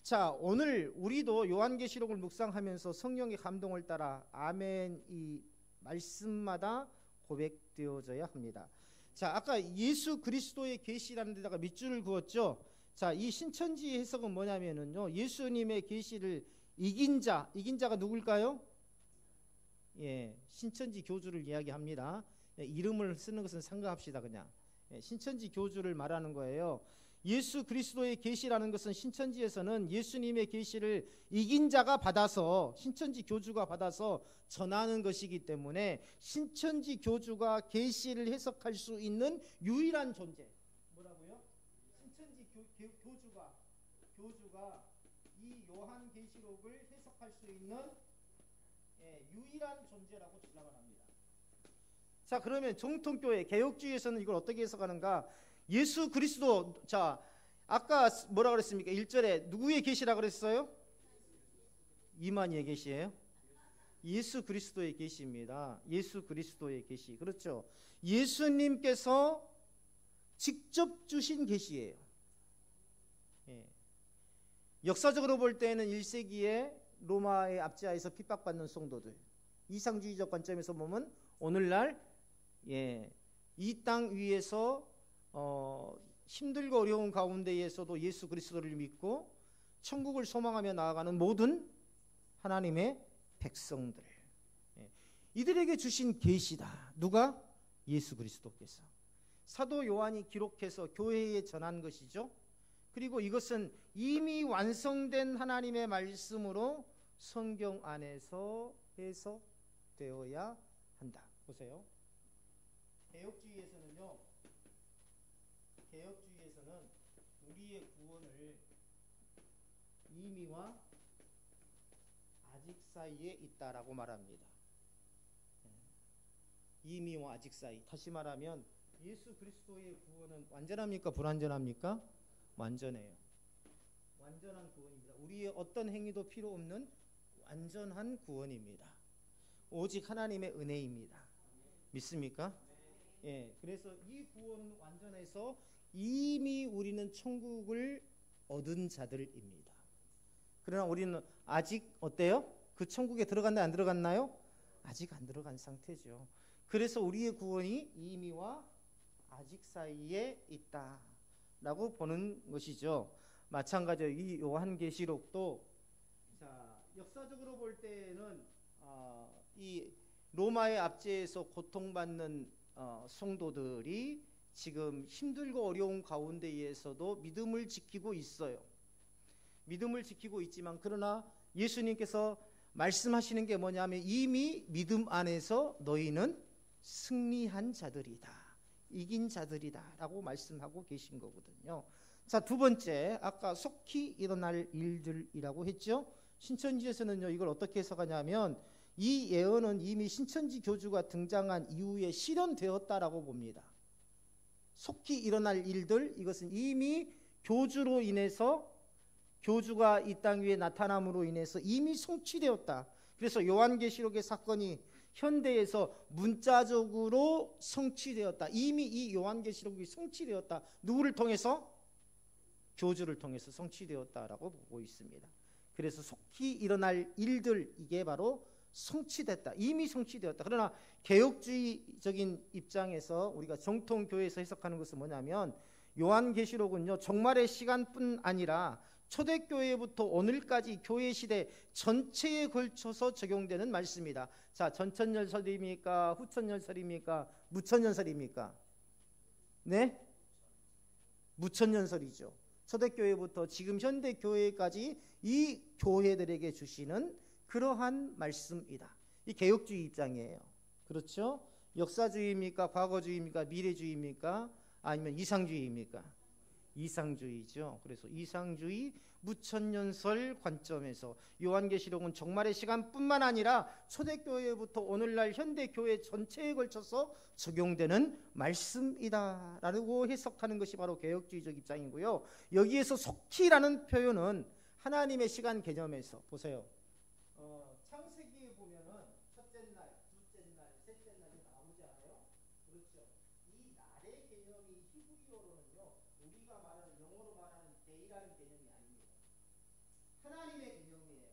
Speaker 1: 자, 오늘 우리도 요한계시록을 묵상하면서 성령의 감동을 따라 아멘 이 말씀마다 고백되어져야 합니다. 자, 아까 예수 그리스도의 계시라는 데다가 밑줄을 그었죠. 자, 이 신천지 해석은 뭐냐면은요, 예수님의 계시를 이긴 자가 누굴까요? 신천지 교주를 이야기합니다. 이름을 쓰는 것은 상가합시다. 그냥 신천지 교주를 말하는 거예요. 예수 그리스도의 계시라는 것은 신천지에서는 예수님의 계시를 이긴 자가 받아서, 신천지 교주가 받아서 전하는 것이기 때문에 신천지 교주가 계시를 해석할 수 있는 유일한 존재. 뭐라고요? 신천지 교주가 이 요한계시록을 해석할 수 있는 유일한 존재라고 주장을 합니다. 자, 그러면 정통교회 개혁주의에서는 이걸 어떻게 해석하는가? 예수 그리스도, 자, 아까 뭐라 그랬습니까? 1절에 누구의 계시라 그랬어요? 이만희의 계시예요? 예수 그리스도의 계시입니다. 예수 그리스도의 계시. 그렇죠? 예수님께서 직접 주신 계시예요. 역사적으로 볼 때는 1세기에 로마의 압제하에서 핍박받는 성도들, 이상주의적 관점에서 보면 오늘날 이 땅 위에서 힘들고 어려운 가운데에서도 예수 그리스도를 믿고 천국을 소망하며 나아가는 모든 하나님의 백성들, 이들에게 주신 계시다. 누가? 예수 그리스도께서 사도 요한이 기록해서 교회에 전한 것이죠. 그리고 이것은 이미 완성된 하나님의 말씀으로 성경 안에서 해석되어야 한다. 보세요. 개혁주의에서는 우리의 구원을 이미와 아직 사이에 있다라고 말합니다. 이미와 아직 사이. 다시 말하면 예수 그리스도의 구원은 완전합니까? 불완전합니까? 완전해요. 완전한 구원입니다. 우리의 어떤 행위도 필요 없는 완전한 구원입니다. 오직 하나님의 은혜입니다. 믿습니까? 그래서 이 구원은 완전해서 이미 우리는 천국을 얻은 자들입니다. 그러나 우리는 아직 어때요? 그 천국에 들어갔나요? 안 들어갔나요? 아직 안 들어간 상태죠. 그래서 우리의 구원이 이미와 아직 사이에 있다라고 보는 것이죠. 마찬가지로 이 요한계시록도, 자, 역사적으로 볼 때는 이 로마의 압제에서 고통받는 성도들이 지금 힘들고 어려운 가운데에서도 믿음을 지키고 있어요. 믿음을 지키고 있지만 그러나 예수님께서 말씀하시는 게 뭐냐면 이미 믿음 안에서 너희는 승리한 자들이다, 이긴 자들이다 라고 말씀하고 계신 거거든요. 자, 두 번째, 아까 속히 일어날 일들이라고 했죠. 신천지에서는요 이걸 어떻게 해석하냐면 이 예언은 이미 신천지 교주가 등장한 이후에 실현되었다라고 봅니다. 속히 일어날 일들, 이것은 이미 교주로 인해서, 교주가 이 땅 위에 나타남으로 인해서 이미 성취되었다. 그래서 요한계시록의 사건이 현대에서 문자적으로 성취되었다. 이미 이 요한계시록이 성취되었다. 누구를 통해서? 교주를 통해서 성취되었다라고 보고 있습니다. 그래서 속히 일어날 일들, 이게 바로 성취됐다, 이미 성취되었다. 그러나 개혁주의적인 입장에서 우리가 정통교회에서 해석하는 것은 뭐냐면 요한계시록은요 종말의 시간뿐 아니라 초대교회부터 오늘까지 교회 시대 전체에 걸쳐서 적용되는 말씀이다. 자, 전천년설입니까? 후천년설입니까? 무천년설입니까? 네? 무천년설이죠. 초대교회부터 지금 현대교회까지 이 교회들에게 주시는 그러한 말씀이다. 이 개혁주의 입장이에요. 그렇죠? 역사주의입니까? 과거주의입니까? 미래주의입니까? 아니면 이상주의입니까? 이상주의죠. 그래서 이상주의 무천년설 관점에서 요한계시록은 종말의 시간뿐만 아니라 초대교회부터 오늘날 현대교회 전체에 걸쳐서 적용되는 말씀이다라고 해석하는 것이 바로 개혁주의적 입장이고요. 여기에서 속히라는 표현은 하나님의 시간 개념에서 보세요. 창세기에 보면은 첫째 날, 둘째 날, 셋째 날이 나오지 않아요? 그렇죠. 이 날의 개념이 히브리어로는요 우리가 말하는, 영어로 말하는 day라는 개념이 아닙니다. 하나님의 개념이에요.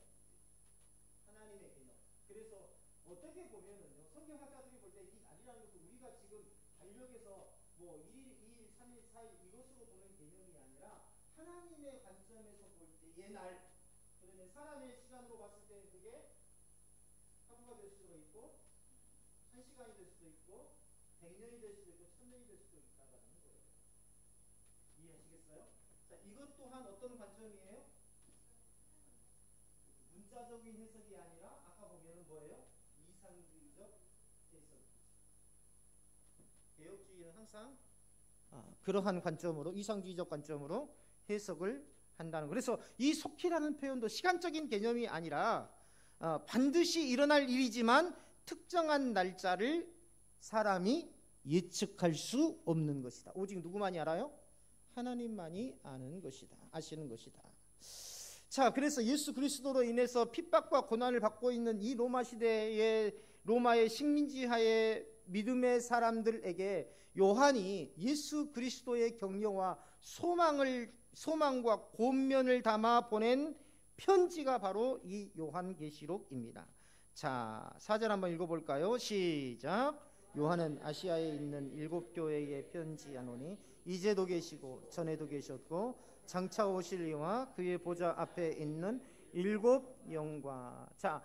Speaker 1: 하나님의 개념. 그래서 어떻게 보면은요 성경학자들이 볼 때 이 날이라는 것은 우리가 지금 달력에서 뭐 1일, 2일, 3일, 4일 이것으로 보는 개념이 아니라 하나님의 관점에서 볼 때의 날, 그러면 사람의 시간으로 봤을 때는 그게 하루가 될 수도 있고 1시간이 될 수도 있고 100년이 될 수도 있고 1000년이 될 수도 있다는 거예요. 이해하시겠어요? 자, 이것 또한 어떤 관점이에요? 문자적인 해석이 아니라 아까 보면은 뭐예요? 이상주의적 해석. 개혁주의는 항상 그러한 관점으로, 이상주의적 관점으로 해석을 한다는 거. 그래서 이 속히라는 표현도 시간적인 개념이 아니라 반드시 일어날 일이지만 특정한 날짜를 사람이 예측할 수 없는 것이다. 오직 누구만이 알아요? 하나님만이 아는 것이다. 아시는 것이다. 자, 그래서 예수 그리스도로 인해서 핍박과 고난을 받고 있는 이 로마 시대의 로마의 식민지하에 믿음의 사람들에게 요한이 예수 그리스도의 격려와 소망과 권면을 담아 보낸 편지가 바로 이 요한계시록입니다. 자, 4절 한번 읽어볼까요? 시작. 요한은 아시아에 있는 7교회에 편지하노니 이제도 계시고 전에도 계셨고 장차 오실 이와 그의 보좌 앞에 있는 7 영과. 자,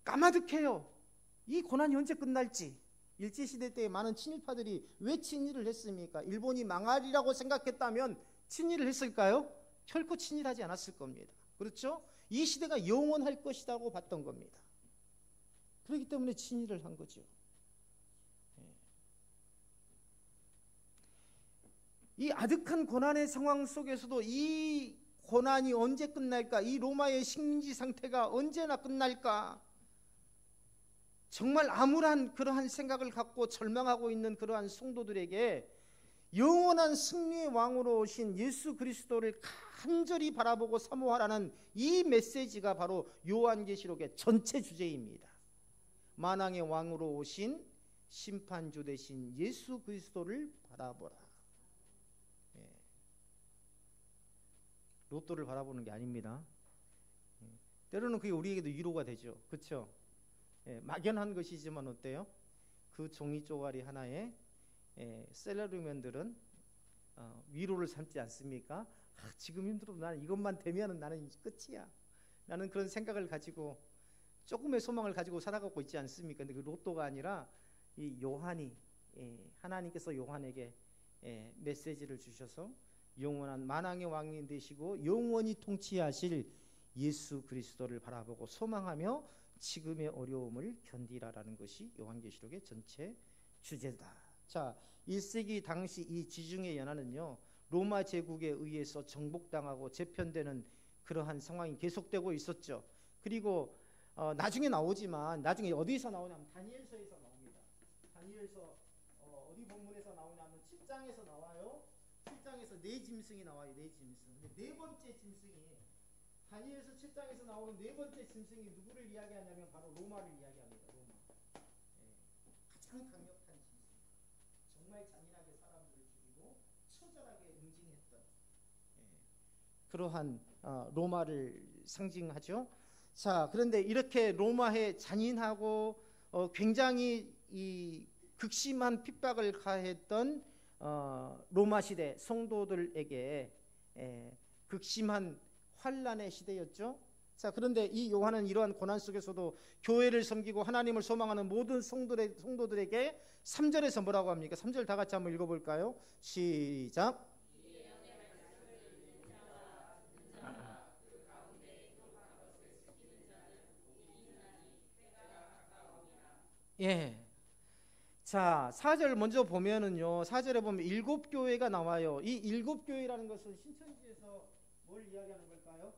Speaker 1: 까마득해요. 이 고난이 언제 끝날지. 일제시대 때 많은 친일파들이 왜 친일을 했습니까? 일본이 망하리라고 생각했다면 친일을 했을까요? 결코 친일하지 않았을 겁니다. 그렇죠? 이 시대가 영원할 것이라고 봤던 겁니다. 그렇기 때문에 친일을 한 거죠. 이 아득한 고난의 상황 속에서도 이 고난이 언제 끝날까? 이 로마의 식민지 상태가 언제나 끝날까? 정말 암울한 그러한 생각을 갖고 절망하고 있는 그러한 성도들에게 영원한 승리의 왕으로 오신 예수 그리스도를 간절히 바라보고 사모하라는 이 메시지가 바로 요한계시록의 전체 주제입니다. 만왕의 왕으로 오신 심판주 되신 예수 그리스도를 바라보라. 로또를 바라보는 게 아닙니다. 때로는 그게 우리에게도 위로가 되죠. 그렇죠? 막연한 것이지만 어때요? 그 종이 쪼가리 하나에 셀러리맨들은 위로를 삼지 않습니까? 지금 힘들어도 나는 이것만 되면 나는 끝이야. 나는 그런 생각을 가지고 조금의 소망을 가지고 살아가고 있지 않습니까? 근데 그 로또가 아니라 이 요한이, 하나님께서 요한에게 메시지를 주셔서 영원한 만왕의 왕이 되시고 영원히 통치하실 예수 그리스도를 바라보고 소망하며 지금의 어려움을 견디라라는 것이 요한계시록의 전체 주제다. 자, 1세기 당시 이 지중해 연안은요, 로마 제국에 의해서 정복당하고 재편되는 그러한 상황이 계속되고 있었죠. 그리고 나중에 나오지만, 나중에 어디서 나오냐면 다니엘서에서 나옵니다. 다니엘서 어디 본문에서 나오냐면 7장에서 나와요. 7장에서 네 짐승이 나와요. 네 짐승. 근데 네 번째 짐승이, 다니엘서 7장에서 나오는 네 번째 짐승이 누구를 이야기하냐면 바로 로마를 이야기합니다. 로마. 가장 강력한 짐승. 정말 잔인하게 사람들을 죽이고 처절하게 응징했던 그러한 로마를 상징하죠. 자, 그런데 이렇게 로마의 잔인하고 굉장히 이 극심한 핍박을 가했던 로마 시대 성도들에게 극심한 환란의 시대였죠. 자, 그런데 이 요한은 이러한 고난 속에서도 교회를 섬기고 하나님을 소망하는 모든 성도들에게 3절에서 뭐라고 합니까? 3절 다 같이 한번 읽어볼까요? 시작. 예. 자, 4절 먼저 보면은요, 4절에 보면 7교회가 나와요. 이 7교회라는 것은 신천지에서 뭘 이야기하는 걸까요?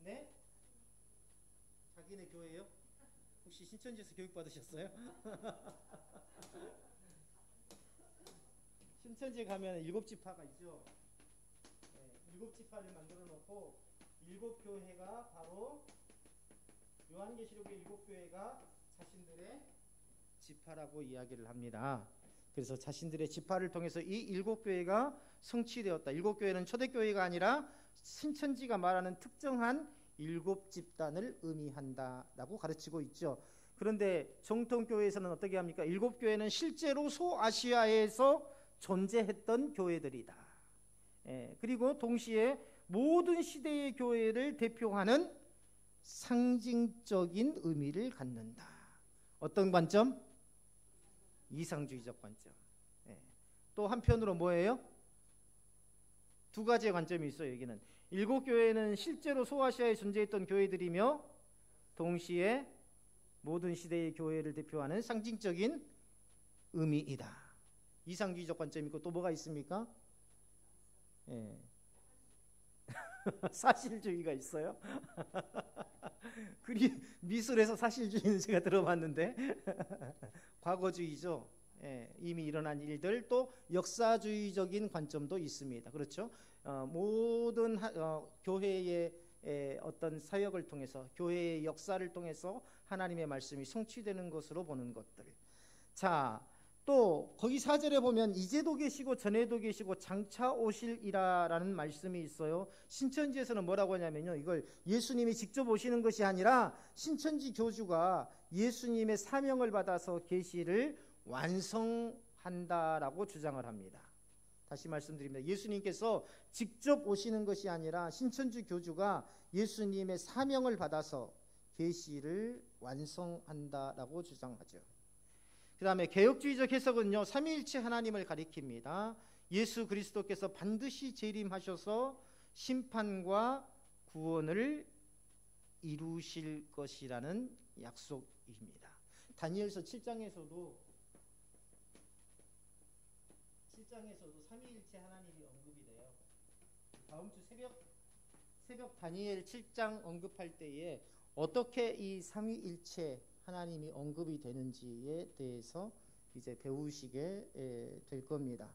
Speaker 1: 네? 자기네 교회요? 혹시 신천지에서 교육 받으셨어요? 신천지에 가면 7지파가 있죠. 네, 7지파를 만들어 놓고 7교회가 바로 요한계시록의 7교회가 자신들의 지파라고 이야기를 합니다. 그래서 자신들의 지파를 통해서 이 7교회가 성취되었다. 7교회는 초대교회가 아니라 신천지가 말하는 특정한 7집단을 의미한다라고 가르치고 있죠. 그런데 정통교회에서는 어떻게 합니까? 7교회는 실제로 소아시아에서 존재했던 교회들이다. 그리고 동시에 모든 시대의 교회를 대표하는 상징적인 의미를 갖는다. 어떤 관점? 이상주의적 관점. 또 한편으로 뭐예요? 두 가지의 관점이 있어요. 여기는 7교회는 실제로 소아시아에 존재했던 교회들이며 동시에 모든 시대의 교회를 대표하는 상징적인 의미이다. 이상주의적 관점이 있고 또 뭐가 있습니까? 사실주의가 있어요. 미술에서 사실주의는 제가 들어봤는데 과거주의죠. 이미 일어난 일들, 또 역사주의적인 관점도 있습니다. 그렇죠? 모든 교회의 어떤 사역을 통해서, 교회의 역사를 통해서 하나님의 말씀이 성취되는 것으로 보는 것들. 자, 또 거기 4절에 보면 이제도 계시고 전에도 계시고 장차 오실이라라는 말씀이 있어요. 신천지에서는 뭐라고 하냐면요, 이걸 예수님이 직접 오시는 것이 아니라 신천지 교주가 예수님의 사명을 받아서 계시를 완성한다라고 주장을 합니다. 다시 말씀드립니다. 예수님께서 직접 오시는 것이 아니라 신천지 교주가 예수님의 사명을 받아서 계시를 완성한다라고 주장하죠. 그 다음에 개혁주의적 해석은요, 삼위일체 하나님을 가리킵니다. 예수 그리스도께서 반드시 재림하셔서 심판과 구원을 이루실 것이라는 약속입니다. 다니엘서 7장에서도 삼위일체 하나님이 언급이 돼요. 다음 주 새벽 다니엘 7장 언급할 때에 어떻게 이 삼위일체 하나님이 언급이 되는지에 대해서 이제 배우시게 될 겁니다.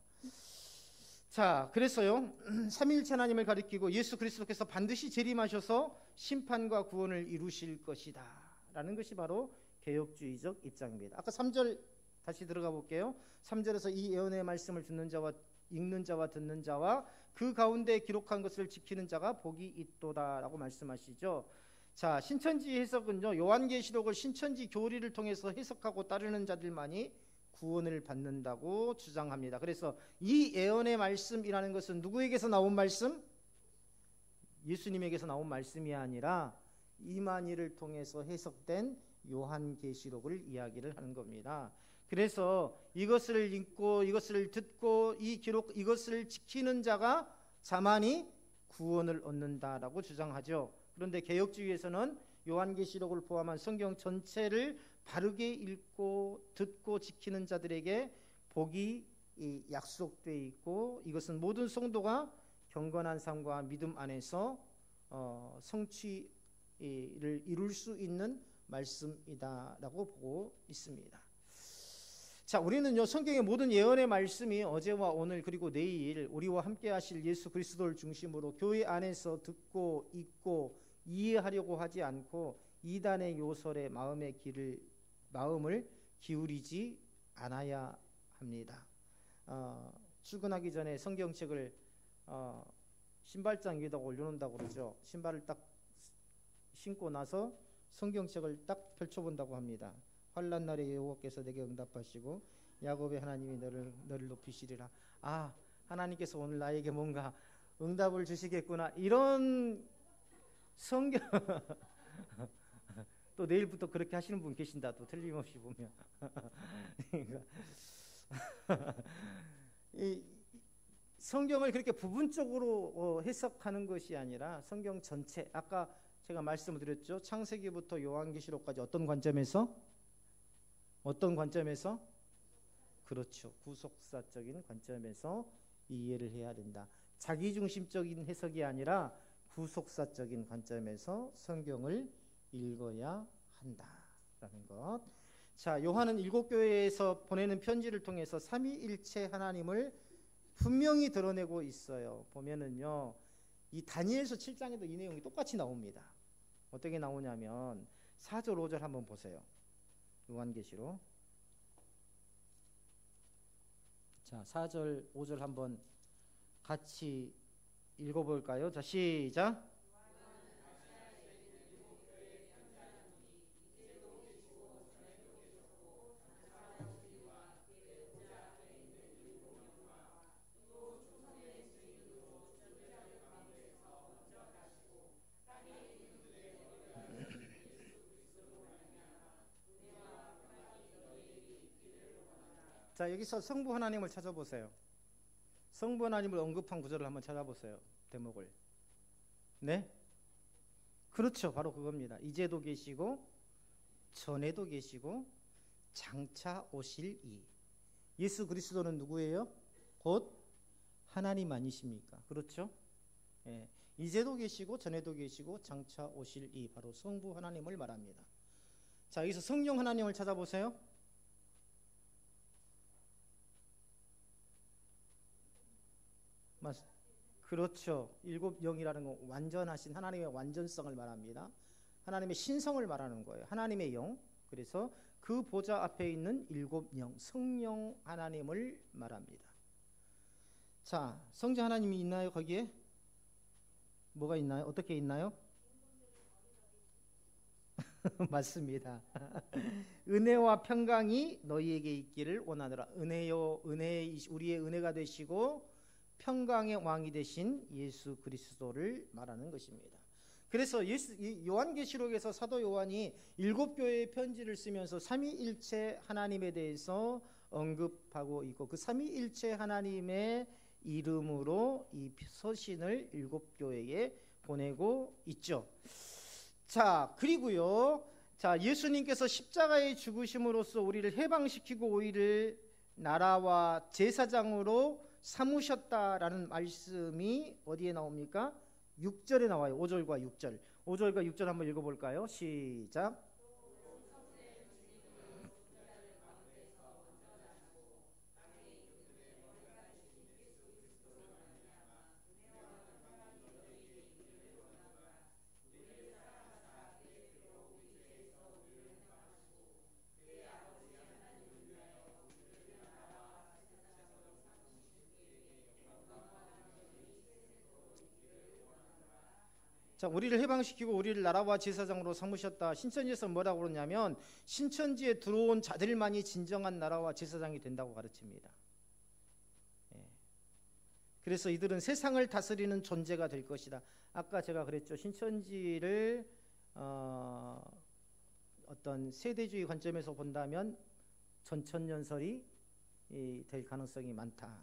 Speaker 1: 자, 그래서요, 삼위일체 하나님을 가리키고 예수 그리스도께서 반드시 재림하셔서 심판과 구원을 이루실 것이다 라는 것이 바로 개혁주의적 입장입니다. 아까 3절 다시 들어가 볼게요. 3절에서 이 예언의 말씀을 듣는 자와 읽는 자와 듣는 자와 그 가운데 기록한 것을 지키는 자가 복이 있도다라고 말씀하시죠. 자, 신천지 해석은요, 요한계시록을 신천지 교리를 통해서 해석하고 따르는 자들만이 구원을 받는다고 주장합니다. 그래서 이 예언의 말씀이라는 것은 누구에게서 나온 말씀? 예수님에게서 나온 말씀이 아니라 이만희를 통해서 해석된 요한계시록을 이야기를 하는 겁니다. 그래서 이것을 읽고 이것을 듣고 이 기록 이것을 지키는 자가 자만이 구원을 얻는다라고 주장하죠. 그런데 개혁주의에서는 요한계시록을 포함한 성경 전체를 바르게 읽고 듣고 지키는 자들에게 복이 약속되어 있고 이것은 모든 성도가 경건한 삶과 믿음 안에서 성취를 이룰 수 있는 말씀이다라고 보고 있습니다. 자, 우리는요 성경의 모든 예언의 말씀이 어제와 오늘 그리고 내일 우리와 함께 하실 예수 그리스도를 중심으로 교회 안에서 듣고 읽고 이해하려고 하지 않고 이단의 요설에 마음을 기울이지 않아야 합니다. 출근하기 전에 성경책을 신발장 위에다 올려놓는다고 그러죠. 신발을 딱 신고 나서 성경책을 딱 펼쳐본다고 합니다. 환난 날에 여호와께서 내게 응답하시고 야곱의 하나님이 너를 높이시리라. 아, 하나님께서 오늘 나에게 뭔가 응답을 주시겠구나, 이런 성경 또 내일부터 그렇게 하시는 분 계신다, 또 틀림없이 보면. 이 성경을 그렇게 부분적으로 해석하는 것이 아니라 성경 전체, 아까 제가 말씀을 드렸죠. 창세기부터 요한계시록까지 어떤 관점에서? 그렇죠. 구속사적인 관점에서 이해를 해야 된다. 자기중심적인 해석이 아니라 구속사적인 관점에서 성경을 읽어야 한다라는 것. 자, 요한은 7교회에서 보내는 편지를 통해서 삼위일체 하나님을 분명히 드러내고 있어요. 보면은요, 이 다니엘서 7장에도 이 내용이 똑같이 나옵니다. 어떻게 나오냐면 4절 5절 한번 보세요. 요한계시록. 자, 4절 5절 한번 같이 읽어볼까요? 자, 시작. 자, 여기서 성부 하나님을 찾아보세요. 성부 하나님을 언급한 구절을 한번 찾아보세요. 대목을. 네? 그렇죠. 바로 그겁니다. 이제도 계시고 전에도 계시고 장차 오실 이. 예수 그리스도는 누구예요? 곧 하나님 아니십니까? 그렇죠? 예. 이제도 계시고 전에도 계시고 장차 오실 이, 바로 성부 하나님을 말합니다. 자, 여기서 성령 하나님을 찾아보세요. 그렇죠. 일곱 영이라는 건 완전하신 하나님의 완전성을 말합니다. 하나님의 신성을 말하는 거예요. 하나님의 영. 그래서 그 보좌 앞에 있는 일곱 영, 성령 하나님을 말합니다. 자, 성자 하나님이 있나요? 거기에 뭐가 있나요? 어떻게 있나요? 맞습니다. 은혜와 평강이 너희에게 있기를 원하노라. 은혜요, 우리의 은혜가 되시고 평강의 왕이 되신 예수 그리스도를 말하는 것입니다. 그래서 요한계시록에서 사도 요한이 7교회의 편지를 쓰면서 삼위일체 하나님에 대해서 언급하고 있고, 그 삼위일체 하나님의 이름으로 이 서신을 7교회에 보내고 있죠. 자, 그리고요, 자, 예수님께서 십자가의 죽으심으로써 우리를 해방시키고 우리를 나라와 제사장으로 삼으셨다라는 말씀이 어디에 나옵니까? 6절에 나와요. 5절과 6절. 5절과 6절 한번 읽어볼까요? 시작. 자, 우리를 해방시키고 우리를 나라와 제사장으로 삼으셨다. 신천지에서 뭐라고 그러냐면 신천지에 들어온 자들만이 진정한 나라와 제사장이 된다고 가르칩니다. 그래서 이들은 세상을 다스리는 존재가 될 것이다. 아까 제가 그랬죠. 신천지를 어떤 세대주의 관점에서 본다면 전천년설이 될 가능성이 많다.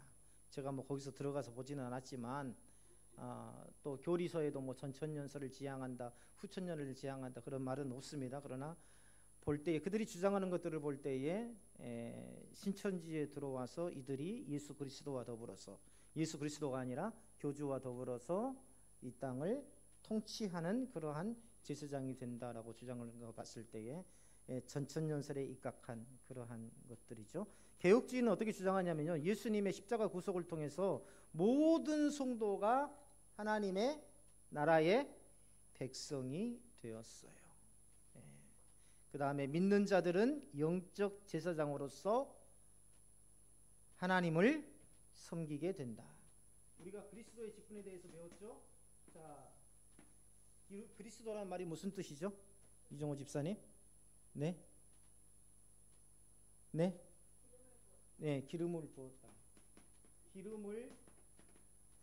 Speaker 1: 제가 뭐 거기서 들어가서 보지는 않았지만 또 교리서에도 뭐 전천년설을 지향한다, 후천년을 지향한다 그런 말은 없습니다. 그러나 볼 때에 그들이 주장하는 것들을 볼 때에 신천지에 들어와서 이들이 예수 그리스도와 더불어서, 예수 그리스도가 아니라 교주와 더불어서 이 땅을 통치하는 그러한 제사장이 된다라고 주장하는 거 봤을 때에 전천년설에 입각한 그러한 것들이죠. 개혁주의는 어떻게 주장하냐면요, 예수님의 십자가 구속을 통해서 모든 성도가 하나님의 나라의 백성이 되었어요. 그 다음에 믿는 자들은 영적 제사장으로서 하나님을 섬기게 된다. 우리가 그리스도의 직분에 대해서 배웠죠. 자, 그리스도라는 말이 무슨 뜻이죠? 이종호 집사님? 네? 네? 네, 기름을 부었다. 기름을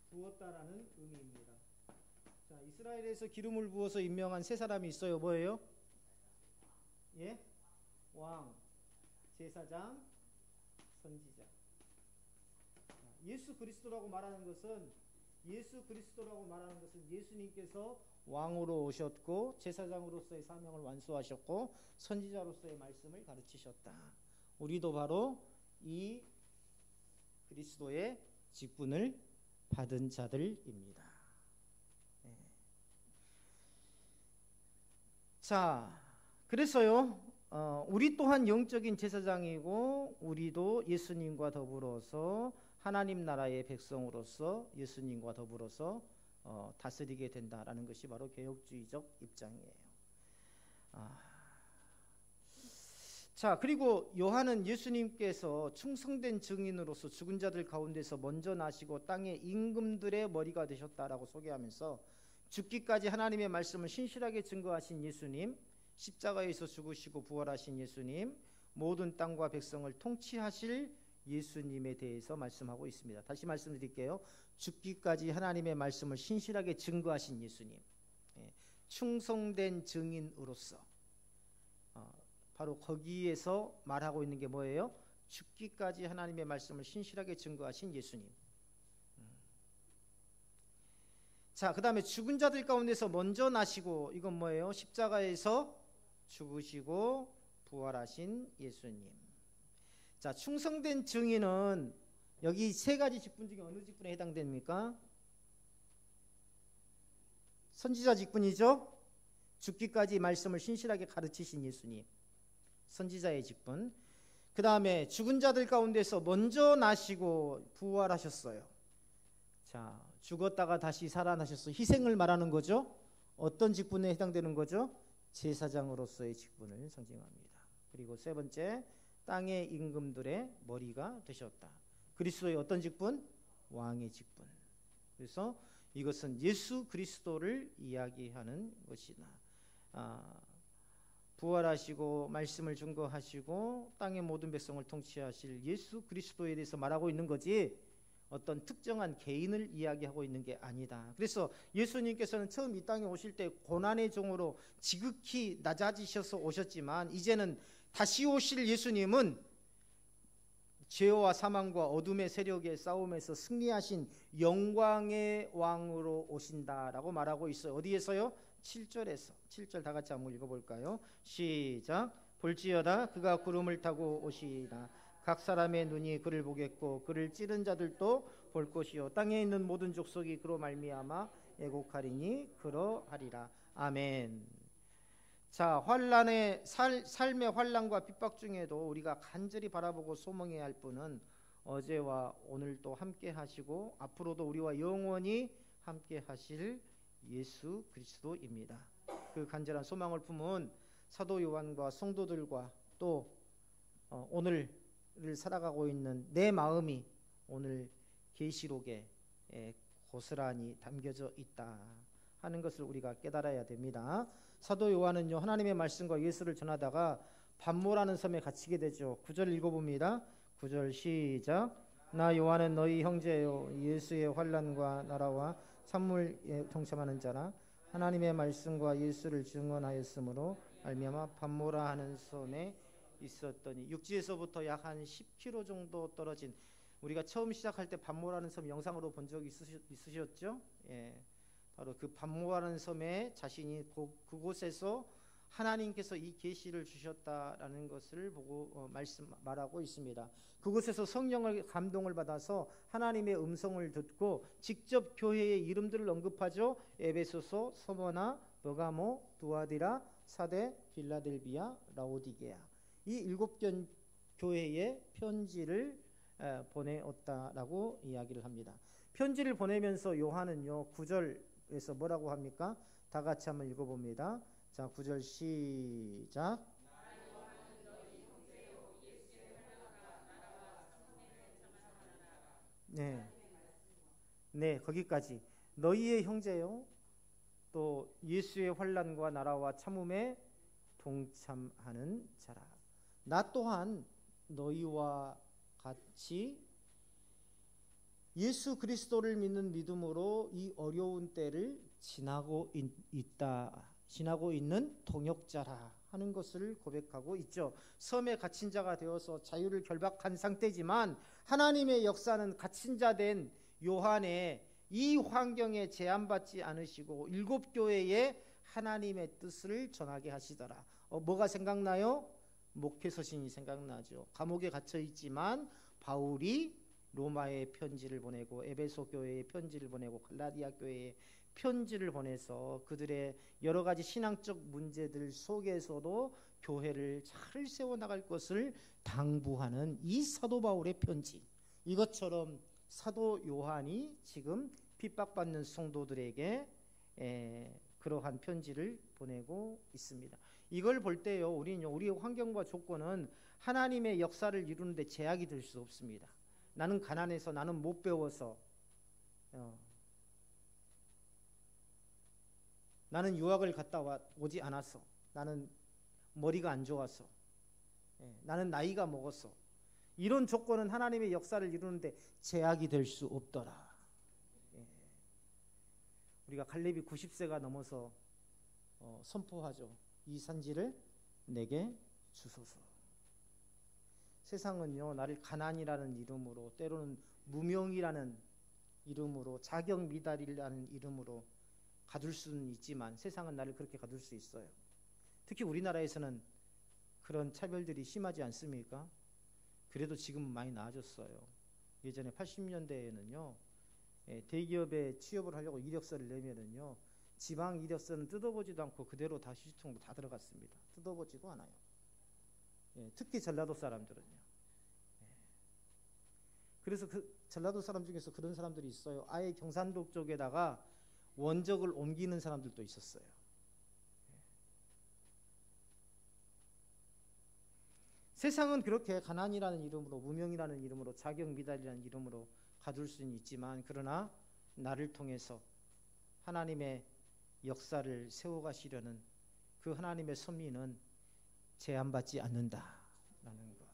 Speaker 1: 부었다라는 의미입니다. 자, 이스라엘에서 기름을 부어서 임명한 세 사람이 있어요. 뭐예요? 예? 왕, 제사장, 선지자. 예수 그리스도라고 말하는 것은 예수님께서 왕으로 오셨고 제사장으로서의 사명을 완수하셨고 선지자로서의 말씀을 가르치셨다. 우리도 바로 이 그리스도의 직분을 받은 자들입니다. 자, 그래서요, 우리 또한 영적인 제사장이고 우리도 예수님과 더불어서 하나님 나라의 백성으로서 예수님과 더불어서 다스리게 된다라는 것이 바로 개혁주의적 입장이에요. 자, 그리고 요한은 예수님께서 충성된 증인으로서 죽은 자들 가운데서 먼저 나시고 땅의 임금들의 머리가 되셨다라고 소개하면서 죽기까지 하나님의 말씀을 신실하게 증거하신 예수님, 십자가에서 죽으시고 부활하신 예수님, 모든 땅과 백성을 통치하실 예수님에 대해서 말씀하고 있습니다. 다시 말씀드릴게요. 죽기까지 하나님의 말씀을 신실하게 증거하신 예수님, 충성된 증인으로서, 바로 거기에서 말하고 있는 게 뭐예요? 죽기까지 하나님의 말씀을 신실하게 증거하신 예수님. 자, 그 다음에 죽은 자들 가운데서 먼저 나시고, 이건 뭐예요? 십자가에서 죽으시고 부활하신 예수님. 자, 충성된 증인은 여기 세 가지 직분 중에 어느 직분에 해당됩니까? 선지자 직분이죠. 죽기까지 말씀을 신실하게 가르치신 예수님, 선지자의 직분. 그 다음에 죽은 자들 가운데서 먼저 나시고 부활하셨어요. 자, 죽었다가 다시 살아나셔서 희생을 말하는 거죠. 어떤 직분에 해당되는 거죠? 제사장으로서의 직분을 상징합니다. 그리고 세 번째, 땅의 임금들의 머리가 되셨다. 그리스도의 어떤 직분? 왕의 직분. 그래서 이것은 예수 그리스도를 이야기하는 것이다. 부활하시고 말씀을 증거하시고 땅의 모든 백성을 통치하실 예수 그리스도에 대해서 말하고 있는 거지 어떤 특정한 개인을 이야기하고 있는 게 아니다. 그래서 예수님께서는 처음 이 땅에 오실 때 고난의 종으로 지극히 낮아지셔서 오셨지만 이제는 다시 오실 예수님은 죄와 사망과 어둠의 세력의 싸움에서 승리하신 영광의 왕으로 오신다라고 말하고 있어요. 어디에서요? 7절에서. 7절 다 같이 한번 읽어볼까요? 시작. 볼지어다 그가 구름을 타고 오시리라. 각 사람의 눈이 그를 보겠고 그를 찌른 자들도 볼 것이요 땅에 있는 모든 족속이 그로 말미암아 애곡하리니 그러하리라. 아멘. 자, 환란의 삶의 환란과 핍박 중에도 우리가 간절히 바라보고 소망해야 할 분은 어제와 오늘도 함께 하시고 앞으로도 우리와 영원히 함께 하실 예수 그리스도입니다. 그 간절한 소망을 품은 사도 요한과 성도들과 또 오늘을 살아가고 있는 내 마음이 오늘 계시록에 고스란히 담겨져 있다 하는 것을 우리가 깨달아야 됩니다. 사도 요한은요, 하나님의 말씀과 예수를 전하다가 반모라는 섬에 갇히게 되죠. 9절 읽어봅니다. 9절 시작. 나 요한은 너희 형제요 예수의 환난과 나라와 산물에 동참하는 자라. 하나님의 말씀과 예수를 증언하였으므로 말미암아 반모라 하는 섬에 있었더니, 육지에서부터 약 한 10km 정도 떨어진, 우리가 처음 시작할 때 반모라는 섬 영상으로 본 적 있으셨죠? 예, 바로 그 반모라는 섬에 자신이 그곳에서 하나님께서 이 계시를 주셨다라는 것을 보고 말하고 있습니다. 그곳에서 성령의 감동을 받아서 하나님의 음성을 듣고 직접 교회의 이름들을 언급하죠. 에베소서, 서머나, 버가모, 두아디라, 사데, 빌라델비아, 라오디게아, 이 7개 교회에 편지를 보내었다라고 이야기를 합니다. 편지를 보내면서 요한은요 9절에서 뭐라고 합니까? 다 같이 한번 읽어봅니다. 자, 9절 시작. 네, 네, 거기까지. 너희의 형제요, 또 예수의 환난과 나라와 참음에 동참하는 자라. 나 또한 너희와 같이 예수 그리스도를 믿는 믿음으로 이 어려운 때를 지나고 있는 동역자라 하는 것을 고백하고 있죠. 섬에 갇힌 자가 되어서 자유를 결박한 상태지만 하나님의 역사는 갇힌 자 된 요한의 이 환경에 제한받지 않으시고 7교회에 하나님의 뜻을 전하게 하시더라. 뭐가 생각나요? 목회서신이 생각나죠. 감옥에 갇혀 있지만 바울이 로마에 편지를 보내고 에베소 교회에 편지를 보내고 갈라디아 교회에 편지를 보내서 그들의 여러 가지 신앙적 문제들 속에서도 교회를 잘 세워나갈 것을 당부하는 이 사도 바울의 편지, 이것처럼 사도 요한이 지금 핍박받는 성도들에게 그러한 편지를 보내고 있습니다. 이걸 볼 때요, 우리의 환경과 조건은 하나님의 역사를 이루는데 제약이 될 수 없습니다. 나는 가난해서, 나는 못 배워서, 나는 유학을 갔다 오지 않아서, 나는 머리가 안 좋아서, 나는 나이가 먹어서, 이런 조건은 하나님의 역사를 이루는데 제약이 될 수 없더라. 우리가 갈렙이 90세가 넘어서 선포하죠. 이 산지를 내게 주소서. 세상은요, 나를 가난이라는 이름으로, 때로는 무명이라는 이름으로, 자격 미달이라는 이름으로 가둘 수는 있지만 세상은 나를 그렇게 가둘 수 있어요. 특히 우리나라에서는 그런 차별들이 심하지 않습니까? 그래도 지금은 많이 나아졌어요. 예전에 80년대에는요 대기업에 취업을 하려고 이력서를 내면은요 지방 이력서는 뜯어보지도 않고 그대로 다 휴지통으로 다 들어갔습니다. 뜯어보지도 않아요. 특히 전라도 사람들은요. 그래서 그 전라도 사람 중에서 그런 사람들이 있어요. 아예 경상도 쪽에다가 원적을 옮기는 사람들도 있었어요. 세상은 그렇게 가난이라는 이름으로, 무명이라는 이름으로, 자격 미달이라는 이름으로 가둘 수는 있지만, 그러나 나를 통해서 하나님의 역사를 세워가시려는 그 하나님의 섭리는 제한받지 않는다라는 것.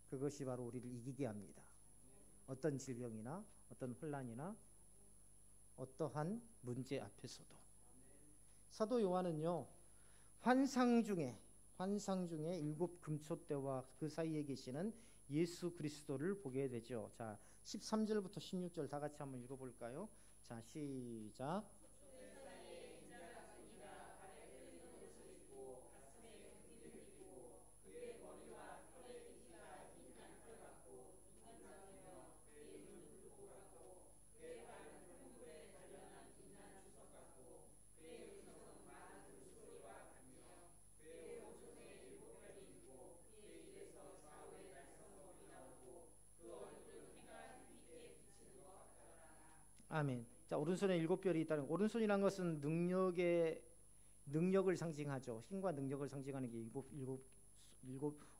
Speaker 1: 그것이 바로 우리를 이기게 합니다. 어떤 질병이나 어떤 혼란이나 어떠한 문제 앞에서도. 사도 요한은요 환상 중에 7 금초대와 그 사이에 계시는 예수 그리스도를 보게 되죠. 자, 13절부터 16절 다 같이 한번 읽어볼까요? 자, 시작. 아멘. 자, 오른손에 7별이 있다는, 오른손이란 것은 능력을 상징하죠. 힘과 능력을 상징하는 게 일곱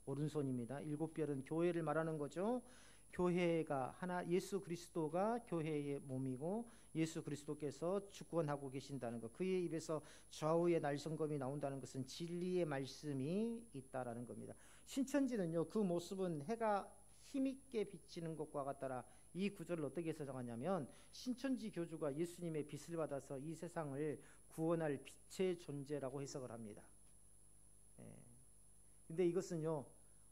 Speaker 1: 오른손입니다. 7별은 교회를 말하는 거죠. 교회가 예수 그리스도가 교회의 몸이고 예수 그리스도께서 주권하고 계신다는 것. 그의 입에서 좌우의 날성검이 나온다는 것은 진리의 말씀이 있다라는 겁니다. 신천지는요 그 모습은 해가 힘있게 비치는 것과 같더라 이 구절을 어떻게 해석하냐면 신천지 교주가 예수님의 빛을 받아서 이 세상을 구원할 빛의 존재라고 해석을 합니다. 예. 근데 이것은요,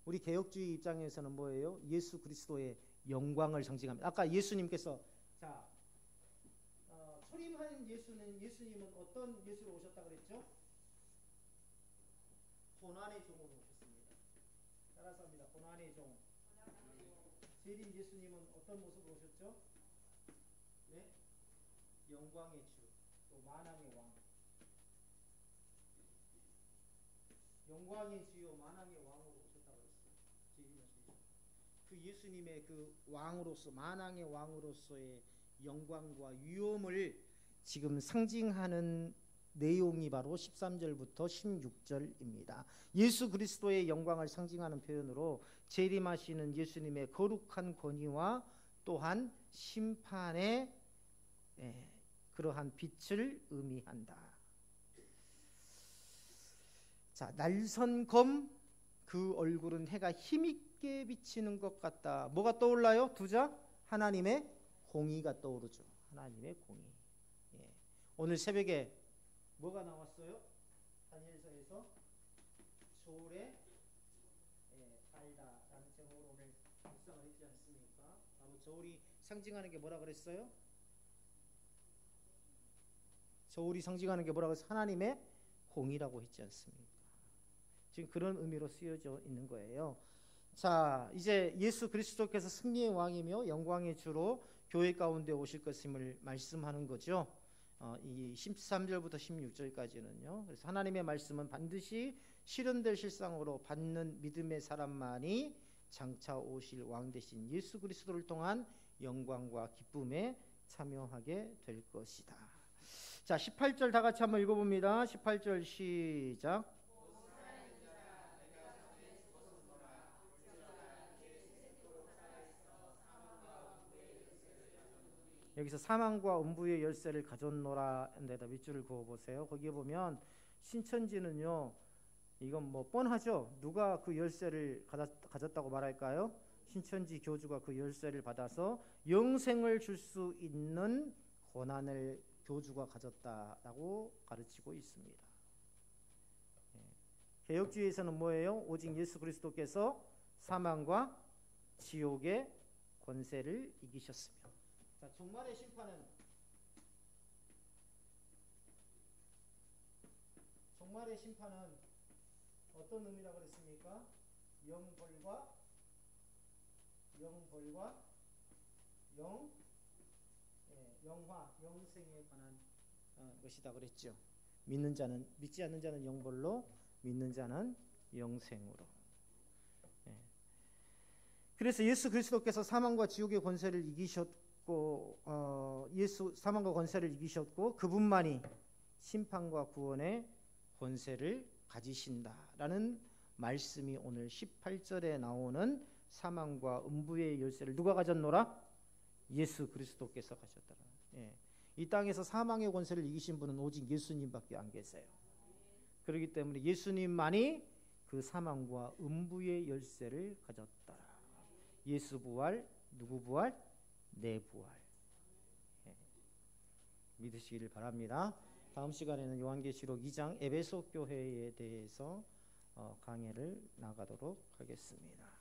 Speaker 1: 우리 개혁주의 입장에서는 뭐예요? 예수 그리스도의 영광을 상징합니다. 아까 예수님께서 초림한 예수님은 어떤 예수로 오셨다 그랬죠? 고난의 종으로 오셨습니다. 따라서 합니다. 고난의 종. 재림 예수님은 어떤 모습으로 오셨죠? 네? 영광의 주, 또 만왕의 왕. 영광의 주요 만왕의 왕으로 오셨다고 했어요. 재림하시죠. 그 예수님의 그 왕으로서, 만왕의 왕으로서의 영광과 위엄을 지금 상징하는 내용이 바로 13절부터 16절입니다. 예수 그리스도의 영광을 상징하는 표현으로 재림하시는 예수님의 거룩한 권위와 또한 심판의 그러한 빛을 의미한다. 자, 날선 검 그 얼굴은 해가 힘있게 비치는 것 같다. 뭐가 떠올라요? 두자 하나님의 공의가 떠오르죠. 하나님의 공의. 예. 오늘 새벽에 뭐가 나왔어요? 다니엘서에서 조울에 달다라는 제목으로 오늘 묵상을 했지 않습니까? 바로 저울이 상징하는 게 뭐라 그랬어요? 저울이 상징하는 게 뭐라고 해서 하나님의 공의라고 했지 않습니까? 지금 그런 의미로 쓰여져 있는 거예요. 자, 이제 예수 그리스도께서 승리의 왕이며 영광의 주로 교회 가운데 오실 것임을 말씀하는 거죠. 이 13절부터 16절까지는요. 그래서 하나님의 말씀은 반드시 실현될 실상으로 받는 믿음의 사람만이 장차 오실 왕 되신 예수 그리스도를 통한 영광과 기쁨에 참여하게 될 것이다. 자, 18절 다 같이 한번 읽어봅니다. 18절 시작. 여기서 사망과 음부의 열쇠를 가졌노라 데다 밑줄을 그어보세요. 거기에 보면 신천지는요, 이건 뭐 뻔하죠. 누가 그 열쇠를 가졌다고 말할까요? 신천지 교주가 그 열쇠를 받아서 영생을 줄 수 있는 권한을 교주가 가졌다라고 가르치고 있습니다. 개혁주의에서는 뭐예요? 오직 예수 그리스도께서 사망과 지옥의 권세를 이기셨습니다. 자, 종말의 심판은 어떤 의미라고 그랬습니까? 영벌과 영화, 영생에 관한 것이다 그랬죠. 믿지 않는 자는 영벌로, 믿는 자는 영생으로. 그래서 예수 그리스도께서 사망과 지옥의 권세를 이기셨고, 사망과 권세를 이기셨고, 그분만이 심판과 구원의 권세를 가지신다라는 말씀이 오늘 18절에 나오는 사망과 음부의 열쇠를 누가 가졌노라? 예수 그리스도께서 가졌더라. 이 땅에서 사망의 권세를 이기신 분은 오직 예수님밖에 안 계세요. 그렇기 때문에 예수님만이 그 사망과 음부의 열쇠를 가졌더라. 예수 부활, 누구 부활? 내 부활. 믿으시기를 바랍니다. 다음 시간에는 요한계시록 2장 에베소 교회에 대해서 강해를 나가도록 하겠습니다.